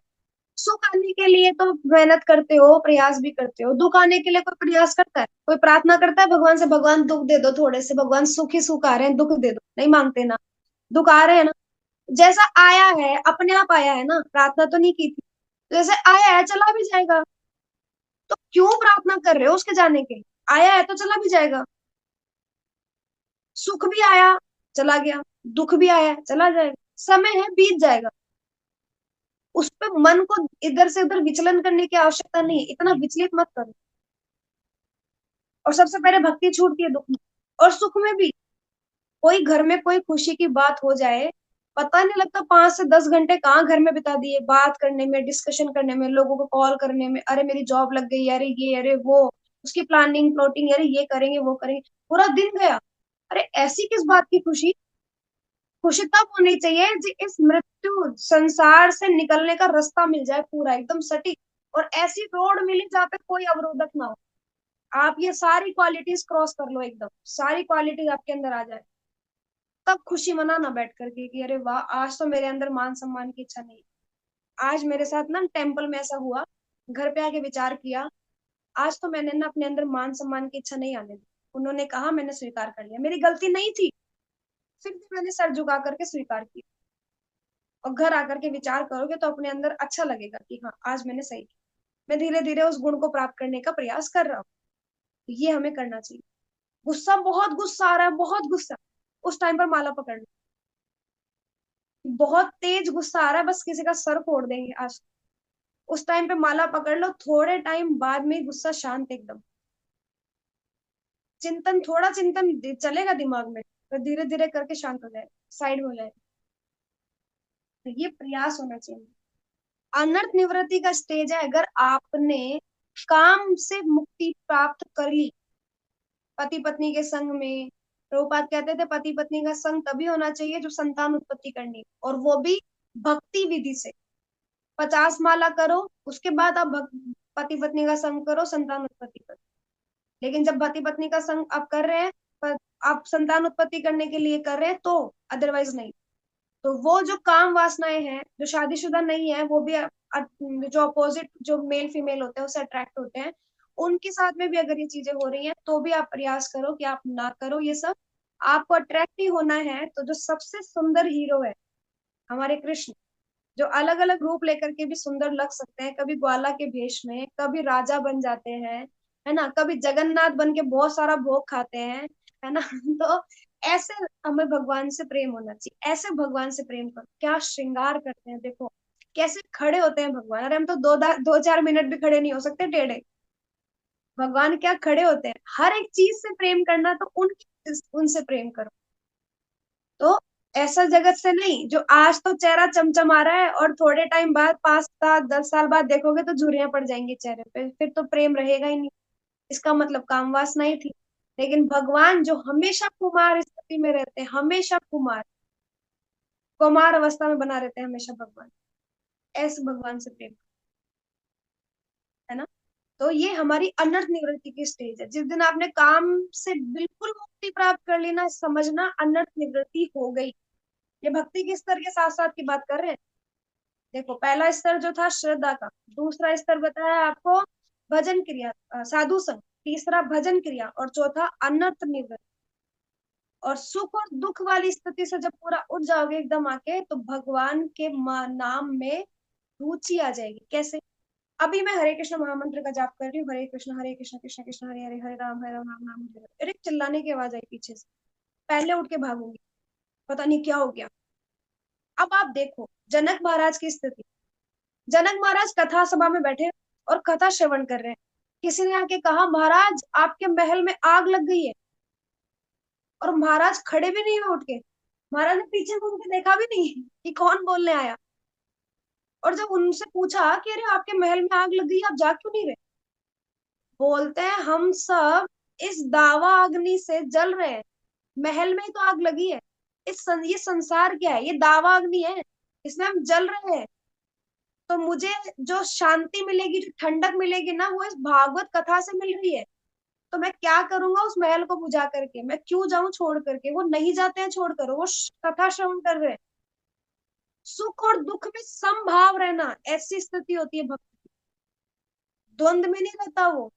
सुख आने के लिए तो मेहनत करते हो, प्रयास भी करते हो। दुख आने के लिए कोई प्रयास करता है? कोई प्रार्थना करता है भगवान से, भगवान दुख दे दो थोड़े से, भगवान सुख ही सुख आ रहे हैं दुख दे दो? नहीं मांगते ना। दुख आ रहे हैं ना, जैसा आया है अपने आप आया है ना, प्रार्थना तो नहीं की थी। जैसे आया है चला भी जाएगा, तो क्यों प्रार्थना कर रहे हो उसके जाने के लिए? आया है तो चला भी जाएगा। सुख भी आया, चला गया, दुख भी आया चला जाएगा, समय है बीत जाएगा। उस पे मन को इधर से उधर विचलन करने की आवश्यकता नहीं है, इतना विचलित मत करो। और सबसे पहले भक्ति छूटती है दुख में। और सुख में भी, कोई घर में कोई खुशी की बात हो जाए, पता नहीं लगता 5 से 10 घंटे कहाँ घर में बिता दिए, बात करने में, डिस्कशन करने में, लोगों को कॉल करने में, अरे मेरी जॉब लग गई, अरे ये अरे वो, उसकी प्लानिंग प्लॉटिंग, अरे ये करेंगे वो करेंगे, पूरा दिन गया। अरे ऐसी किस बात की खुशी? खुशी तब होनी चाहिए जी इस मृत्यु संसार से निकलने का रास्ता मिल जाए पूरा एकदम सटीक, और ऐसी रोड मिली जहाँ पे कोई अवरोधक ना हो। आप ये सारी क्वालिटीज क्रॉस कर लो, एकदम सारी क्वालिटीज आपके अंदर आ जाए, तब खुशी मनाना बैठ करके कि अरे वाह, आज तो मेरे अंदर मान सम्मान की इच्छा नहीं। आज मेरे साथ ना टेम्पल में ऐसा हुआ, घर पे आके विचार किया, आज तो मैंने ना अपने अंदर मान सम्मान की इच्छा नहीं आने दी। उन्होंने कहा, मैंने स्वीकार कर लिया, मेरी गलती नहीं थी, फिर भी मैंने सर झुका करके स्वीकार किया। और घर आकर के विचार करोगे तो अपने अंदर अच्छा लगेगा कि हाँ आज मैंने सही किया। मैं धीरे धीरे उस गुण को प्राप्त करने का प्रयास कर रहा हूँ। तो ये हमें करना चाहिए। गुस्सा, बहुत गुस्सा आ रहा है, बहुत गुस्सा, उस टाइम पर माला पकड़ लो। बहुत तेज गुस्सा आ रहा है, बस किसी का सर फोड़ देंगे आज, उस टाइम पे माला पकड़ लो, थोड़े टाइम बाद में गुस्सा शांत एकदम। चिंतन, थोड़ा चिंतन चलेगा दिमाग में, तो धीरे धीरे करके शांत हो जाएगा, साइड में हो जाएगा। तो ये प्रयास होना चाहिए। अनर्थ निवृत्ति का स्टेज है अगर आपने काम से मुक्ति प्राप्त कर ली पति पत्नी के संग में। प्रभुपाद कहते थे पति पत्नी का संग तभी होना चाहिए जो संतान उत्पत्ति करनी, और वो भी भक्ति विधि से। 50 माला करो, उसके बाद आप पति पत्नी का संग करो, संतान उत्पत्ति करो। लेकिन जब पति पत्नी का संग आप कर रहे हैं, पर आप संतान उत्पत्ति करने के लिए कर रहे हैं तो, अदरवाइज नहीं। तो वो जो काम वासनाएं हैं, जो शादीशुदा नहीं है, वो भी जो अपोजिट जो मेल फीमेल होते हैं उससे अट्रैक्ट होते हैं, उनके साथ में भी अगर ये चीजें हो रही हैं तो भी आप प्रयास करो कि आप ना करो ये सब। आपको अट्रैक्ट ही होना है तो जो सबसे सुंदर हीरो है हमारे कृष्ण, जो अलग अलग रूप लेकर के भी सुंदर लग सकते हैं, कभी ग्वाला के भेष में, कभी राजा बन जाते हैं, है ना, कभी जगन्नाथ बन के बहुत सारा भोग खाते हैं, है ना। तो ऐसे हमें भगवान से प्रेम होना चाहिए, ऐसे भगवान से प्रेम करो। क्या श्रृंगार करते हैं, देखो कैसे खड़े होते हैं भगवान। अरे हम तो 2-4 मिनट भी खड़े नहीं हो सकते टेढ़े, भगवान क्या खड़े होते हैं। हर एक चीज से प्रेम करना तो उनकी उनसे प्रेम करो। तो ऐसा जगत से नहीं जो आज तो चेहरा चमचमा रहा है और थोड़े टाइम बाद 5 साल 10 साल बाद देखोगे तो झुर्रियां पड़ जाएंगी चेहरे पे, फिर तो प्रेम रहेगा ही नहीं। इसका मतलब काम वासना ही थी। लेकिन भगवान जो हमेशा कुमार स्थिति में रहते हैं, हमेशा कुमार कुमार अवस्था में बना रहते हैं हमेशा भगवान, ऐसे भगवान से प्रेम, है ना। तो ये हमारी अनर्थ निवृत्ति की स्टेज है। जिस दिन आपने काम से बिल्कुल मुक्ति प्राप्त कर ली ना, समझना अनर्थ निवृत्ति हो गई। ये भक्ति के स्तर के साथ साथ की बात कर रहे हैं। देखो पहला स्तर जो था श्रद्धा का, दूसरा स्तर बताया आपको भजन क्रिया, साधु संग, तीसरा भजन क्रिया, और चौथा अनर्थ निवृत्ति। और सुख और दुख वाली स्थिति से जब पूरा उठ जाओगे एकदम आके, तो भगवान के नाम में रुचि आ जाएगी। कैसे? अभी मैं हरे कृष्ण महामंत्र का जाप कर रही हूँ, हरे कृष्ण कृष्ण कृष्ण हरे हरे, हरे राम राम राम हरे हरे। अरे चिल्लाने की आवाज आई पीछे से, पहले उठ के भागूंगी, पता नहीं क्या हो गया। अब आप देखो जनक महाराज की स्थिति। जनक महाराज कथा सभा में बैठे और कथा श्रवण कर रहे हैं। किसी ने आके कहा महाराज आपके महल में आग लग गई है, और महाराज खड़े भी नहीं हुए उठ के। महाराज ने पीछे घूम के देखा भी नहीं कि कौन बोलने आया। और जब उनसे पूछा कि अरे आपके महल में आग लग गई, आप जा क्यों नहीं रहे, बोलते हैं हम सब इस दावा अग्नि से जल रहे हैं, महल में ही तो आग लगी है। ये संसार क्या है, ये दावा अग्नि है, इसमें हम जल रहे हैं। तो मुझे जो शांति मिलेगी, जो ठंडक मिलेगी ना, वो इस भागवत कथा से मिल रही है। तो मैं क्या करूंगा उस महल को बुझा करके, मैं क्यों जाऊं छोड़ करके। वो नहीं जाते हैं छोड़ कर, वो कथा श्रवण कर रहे हैं। सुख और दुख में समभाव रहना, ऐसी स्थिति होती है भक्ति, द्वंद में नहीं रहता वो।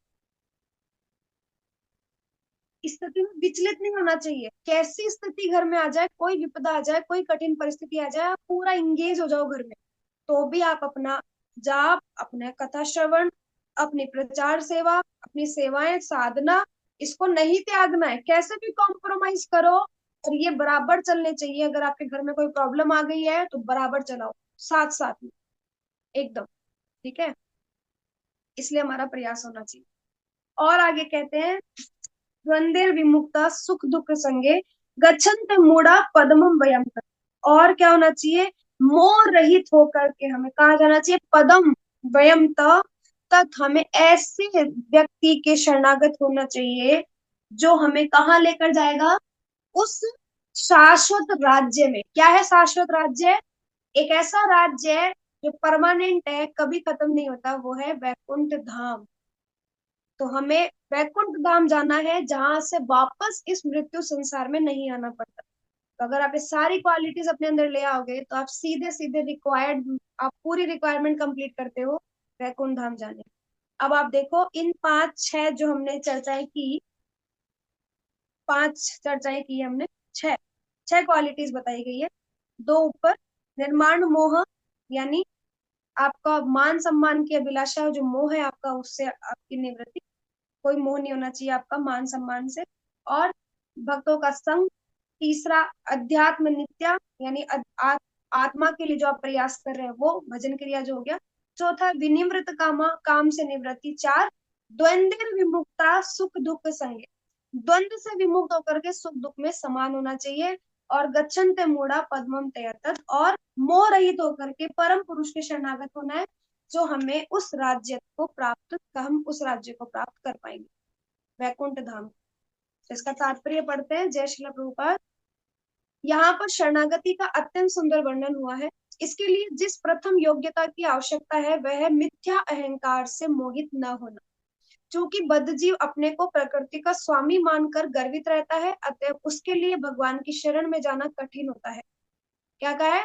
स्थिति में विचलित नहीं होना चाहिए। कैसी स्थिति घर में आ जाए, कोई विपदा आ जाए, कोई कठिन परिस्थिति आ जाए, आप पूरा इंगेज हो जाओ घर में, तो भी आप अपना जाप, अपना कथा श्रवण, अपनी प्रचार सेवा, अपनी सेवाएं साधना, इसको नहीं त्यागना है। कैसे भी कॉम्प्रोमाइज करो, और ये बराबर चलने चाहिए। अगर आपके घर में कोई प्रॉब्लम आ गई है तो बराबर चलाओ, साथ साथ में एकदम, ठीक है। इसलिए हमारा प्रयास होना चाहिए। और आगे कहते हैं द्वंद्व विमुक्ता सुख दुख संगे गच्छन्त मूढ़ा पदमम वयम तत्। और क्या होना चाहिए, मोह रहित होकर के हमें कहा जाना चाहिए पदम वयम तत्। हमें ऐसे व्यक्ति के शरणागत होना चाहिए जो हमें कहाँ लेकर जाएगा, उस शाश्वत राज्य में। क्या है शाश्वत राज्य? एक ऐसा राज्य है जो परमानेंट है, कभी खत्म नहीं होता, वो है वैकुंठ धाम। तो हमें वैकुंठ धाम जाना है जहां से वापस इस मृत्यु संसार में नहीं आना पड़ता। तो अगर आप ये सारी क्वालिटीज अपने अंदर ले आओगे तो आप सीधे सीधे रिक्वायर्ड, आप पूरी रिक्वायरमेंट कंप्लीट करते हो वैकुंठ धाम जाने। अब आप देखो इन 5-6 जो हमने चर्चाएं की, 5 चर्चाएं की हमने, छह छह क्वालिटीज बताई गई है। दो ऊपर, निर्माण मोह, यानी आपका मान सम्मान की अभिलाषा, जो मोह है आपका, उससे आपकी निवृत्ति। कोई मोह नहीं होना चाहिए आपका मान सम्मान से। और भक्तों का संग। तीसरा अध्यात्म नित्या, यानी आत्मा के लिए जो आप प्रयास कर रहे हैं वो भजन क्रिया जो हो गया। चौथा विनिवृत कामा, काम से निवृत्ति। चार द्वंद्व विमुक्ता सुख दुख संगे, द्वंद्व से विमुक्त होकर के सुख दुख में समान होना चाहिए। और गच्छन्ते मूढ़ा पद्मम ते तत्, और मोह रहित होकर के परम पुरुष के शरणागत होना है, जो हमें उस राज्य को प्राप्त, हम उस राज्य को प्राप्त कर पाएंगे, वैकुंठ धाम। इसका तात्पर्य पढ़ते हैं। जय श्रील प्रभुपाद। यहाँ पर शरणागति का अत्यंत सुंदर वर्णन हुआ है। इसके लिए जिस प्रथम योग्यता की आवश्यकता है वह है मिथ्या अहंकार से मोहित न होना। क्योंकि बद्ध जीव अपने को प्रकृति का स्वामी मानकर गर्वित रहता है, अतः उसके लिए भगवान की शरण में जाना कठिन होता है। क्या कहा है?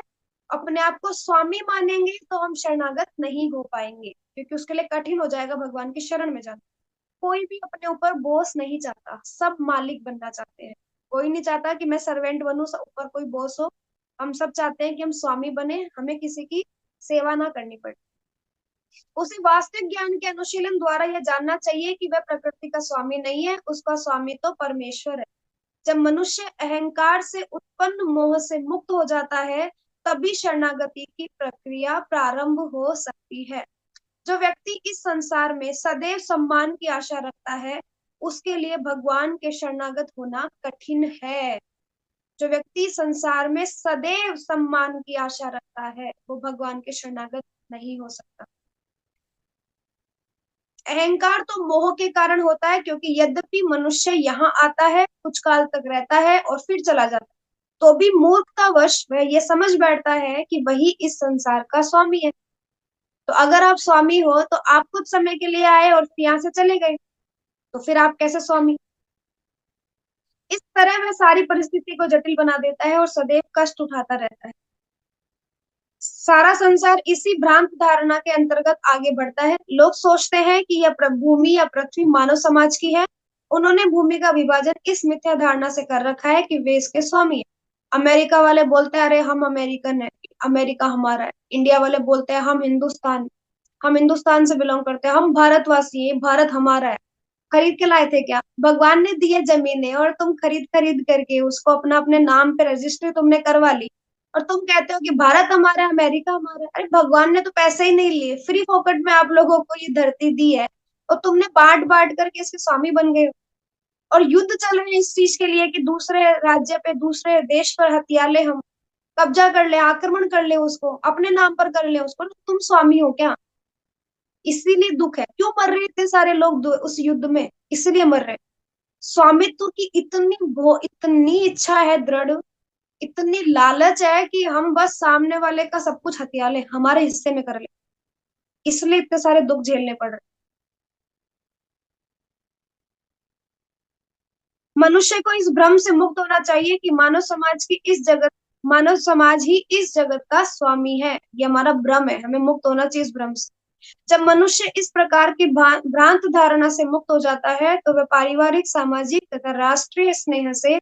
अपने आप को स्वामी मानेंगे तो हम शरणागत नहीं हो पाएंगे, क्योंकि उसके लिए कठिन हो जाएगा भगवान की शरण में जाना। कोई भी अपने ऊपर बॉस नहीं चाहता, सब मालिक बनना चाहते हैं। कोई नहीं चाहता कि मैं सर्वेंट बनूं, सब ऊपर कोई बॉस हो। हम सब चाहते हैं कि हम स्वामी बने, हमें किसी की सेवा ना करनी पड़े। उसे वास्तविक ज्ञान के अनुशीलन द्वारा यह जानना चाहिए कि वह प्रकृति का स्वामी नहीं है, उसका स्वामी तो परमेश्वर है। जब मनुष्य अहंकार से उत्पन्न मोह से मुक्त हो जाता है, तभी शरणागति की प्रक्रिया प्रारंभ हो सकती है। जो व्यक्ति इस संसार में सदैव सम्मान की आशा रखता है, उसके लिए भगवान के शरणागत होना कठिन है। जो व्यक्ति संसार में सदैव सम्मान की आशा रखता है, वो भगवान के शरणागत नहीं हो सकता। अहंकार तो मोह के कारण होता है, क्योंकि यद्यपि मनुष्य यहाँ आता है, कुछ काल तक रहता है और फिर चला जाता है, तो भी मूर्खतावश वह ये समझ बैठता है कि वही इस संसार का स्वामी है। तो अगर आप स्वामी हो तो आप कुछ समय के लिए आए और फिर यहाँ से चले गए, तो फिर आप कैसे स्वामी? इस तरह वह सारी परिस्थिति को जटिल बना देता है और सदैव कष्ट उठाता रहता है। सारा संसार इसी भ्रांत धारणा के अंतर्गत आगे बढ़ता है। लोग सोचते हैं कि यह भूमि या पृथ्वी मानव समाज की है। उन्होंने भूमि का विभाजन इस मिथ्या धारणा से कर रखा है कि वे इसके स्वामी है। अमेरिका वाले बोलते हैं अरे हम अमेरिकन है, अमेरिका हमारा है। इंडिया वाले बोलते हैं हम हिंदुस्तान से बिलोंग करते हैं, हम भारतवासी हैं, भारत हमारा है। खरीद के लाए थे क्या? भगवान ने दिए जमीनें और तुम खरीद खरीद करके उसको अपना अपने नाम पे रजिस्ट्री तुमने करवा ली, और तुम कहते हो कि भारत हमारा है, अमेरिका हमारा है। अरे भगवान ने तो पैसे ही नहीं लिए, फ्री फोकट में आप लोगों को ये धरती दी है, और तुमने बांट बांट करके इसके स्वामी बन गए हो। और युद्ध चल रहे हैं इस चीज के लिए कि दूसरे राज्य पे, दूसरे देश पर हथियार ले, हम कब्जा कर ले, आक्रमण कर ले, उसको अपने नाम पर कर ले उसको। तुम स्वामी हो क्या? इसीलिए दुख है। क्यों मर रहे इतने सारे लोग उस युद्ध में? इसलिए मर रहे। स्वामित्व की इतनी इच्छा है दृढ़, इतनी लालच है कि हम बस सामने वाले का सब कुछ हथिया ले, हमारे हिस्से में कर ले। इसलिए इतने सारे दुख झेलने पड़ रहे। मनुष्य को इस भ्रम से मुक्त होना चाहिए कि मानव समाज ही इस जगत का स्वामी है। ये हमारा भ्रम है, हमें मुक्त होना चाहिए इस भ्रम से। जब मनुष्य इस प्रकार की भ्रांत धारणा से मुक्त हो जाता है, तो वह पारिवारिक, सामाजिक तथा राष्ट्रीय स्नेह से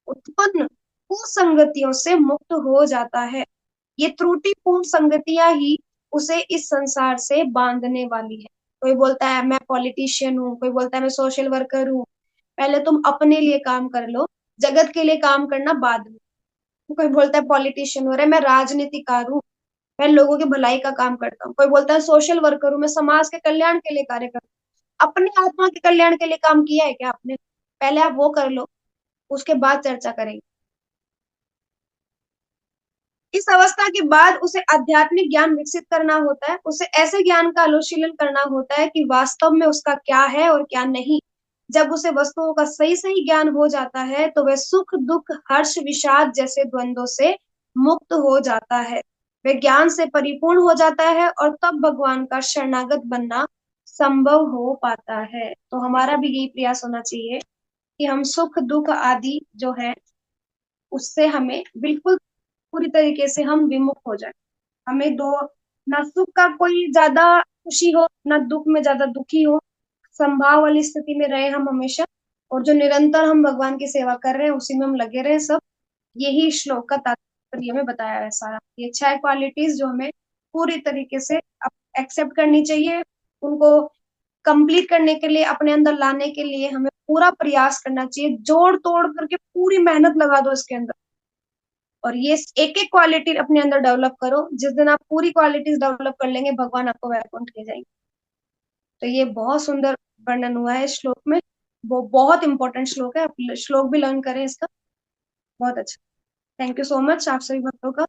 उत्पन्न कुसंगतियों से मुक्त हो जाता है। ये त्रुटिपूर्ण संगतियां ही उसे इस संसार से बांधने वाली है। कोई बोलता है मैं पॉलिटिशियन हूँ, कोई बोलता है मैं सोशल वर्कर हूँ। पहले तुम अपने लिए काम कर लो, जगत के लिए काम करना बाद में। कोई बोलता है पॉलिटिशियन हो रहा है, मैं राजनीतिकार हूँ, मैं लोगों की भलाई का काम करता हूँ। कोई बोलता है सोशल वर्कर हूँ, मैं समाज के कल्याण के लिए कार्य करता हूँ। अपनी आत्मा के कल्याण के लिए काम किया है क्या आपने? पहले आप वो कर लो, उसके बाद चर्चा करेंगे। इस अवस्था के बाद उसे आध्यात्मिक ज्ञान विकसित करना होता है। उसे ऐसे ज्ञान का अनुशीलन करना होता है कि वास्तव में उसका क्या है और क्या नहीं। जब उसे वस्तुओं का सही सही ज्ञान हो जाता है, तो वह सुख दुख हर्ष विषाद जैसे द्वंद्वों से मुक्त हो जाता है। वह ज्ञान से परिपूर्ण हो जाता है और तब भगवान का शरणागत बनना संभव हो पाता है। तो हमारा भी यही प्रयास होना चाहिए कि हम सुख दुख आदि जो है उससे हमें बिल्कुल पूरी तरीके से हम विमुख हो जाए। हमें दो, ना सुख का कोई ज्यादा खुशी हो, ना दुख में ज्यादा दुखी हो, संभाव वाली स्थिति में रहे हम हमेशा। और जो निरंतर हम भगवान की सेवा कर रहे हैं उसी में हम लगे रहे सब। यही श्लोक का तात्पर्य में बताया है सारा। ये 6 क्वालिटीज जो हमें पूरी तरीके से एक्सेप्ट करनी चाहिए, उनको कंप्लीट करने के लिए, अपने अंदर लाने के लिए हमें पूरा प्रयास करना चाहिए। जोड़ तोड़ करके पूरी मेहनत लगा दो इसके अंदर, और ये एक एक क्वालिटी अपने अंदर डेवलप करो। जिस दिन आप पूरी क्वालिटीज डेवलप कर लेंगे, भगवान आपको वैकुंठ ले जाएंगे। तो ये बहुत सुंदर वर्णन हुआ है इस श्लोक में। वो बहुत इंपॉर्टेंट श्लोक है, आप श्लोक भी लर्न करें इसका, बहुत अच्छा। थैंक यू सो मच आप सभी भक्तों का।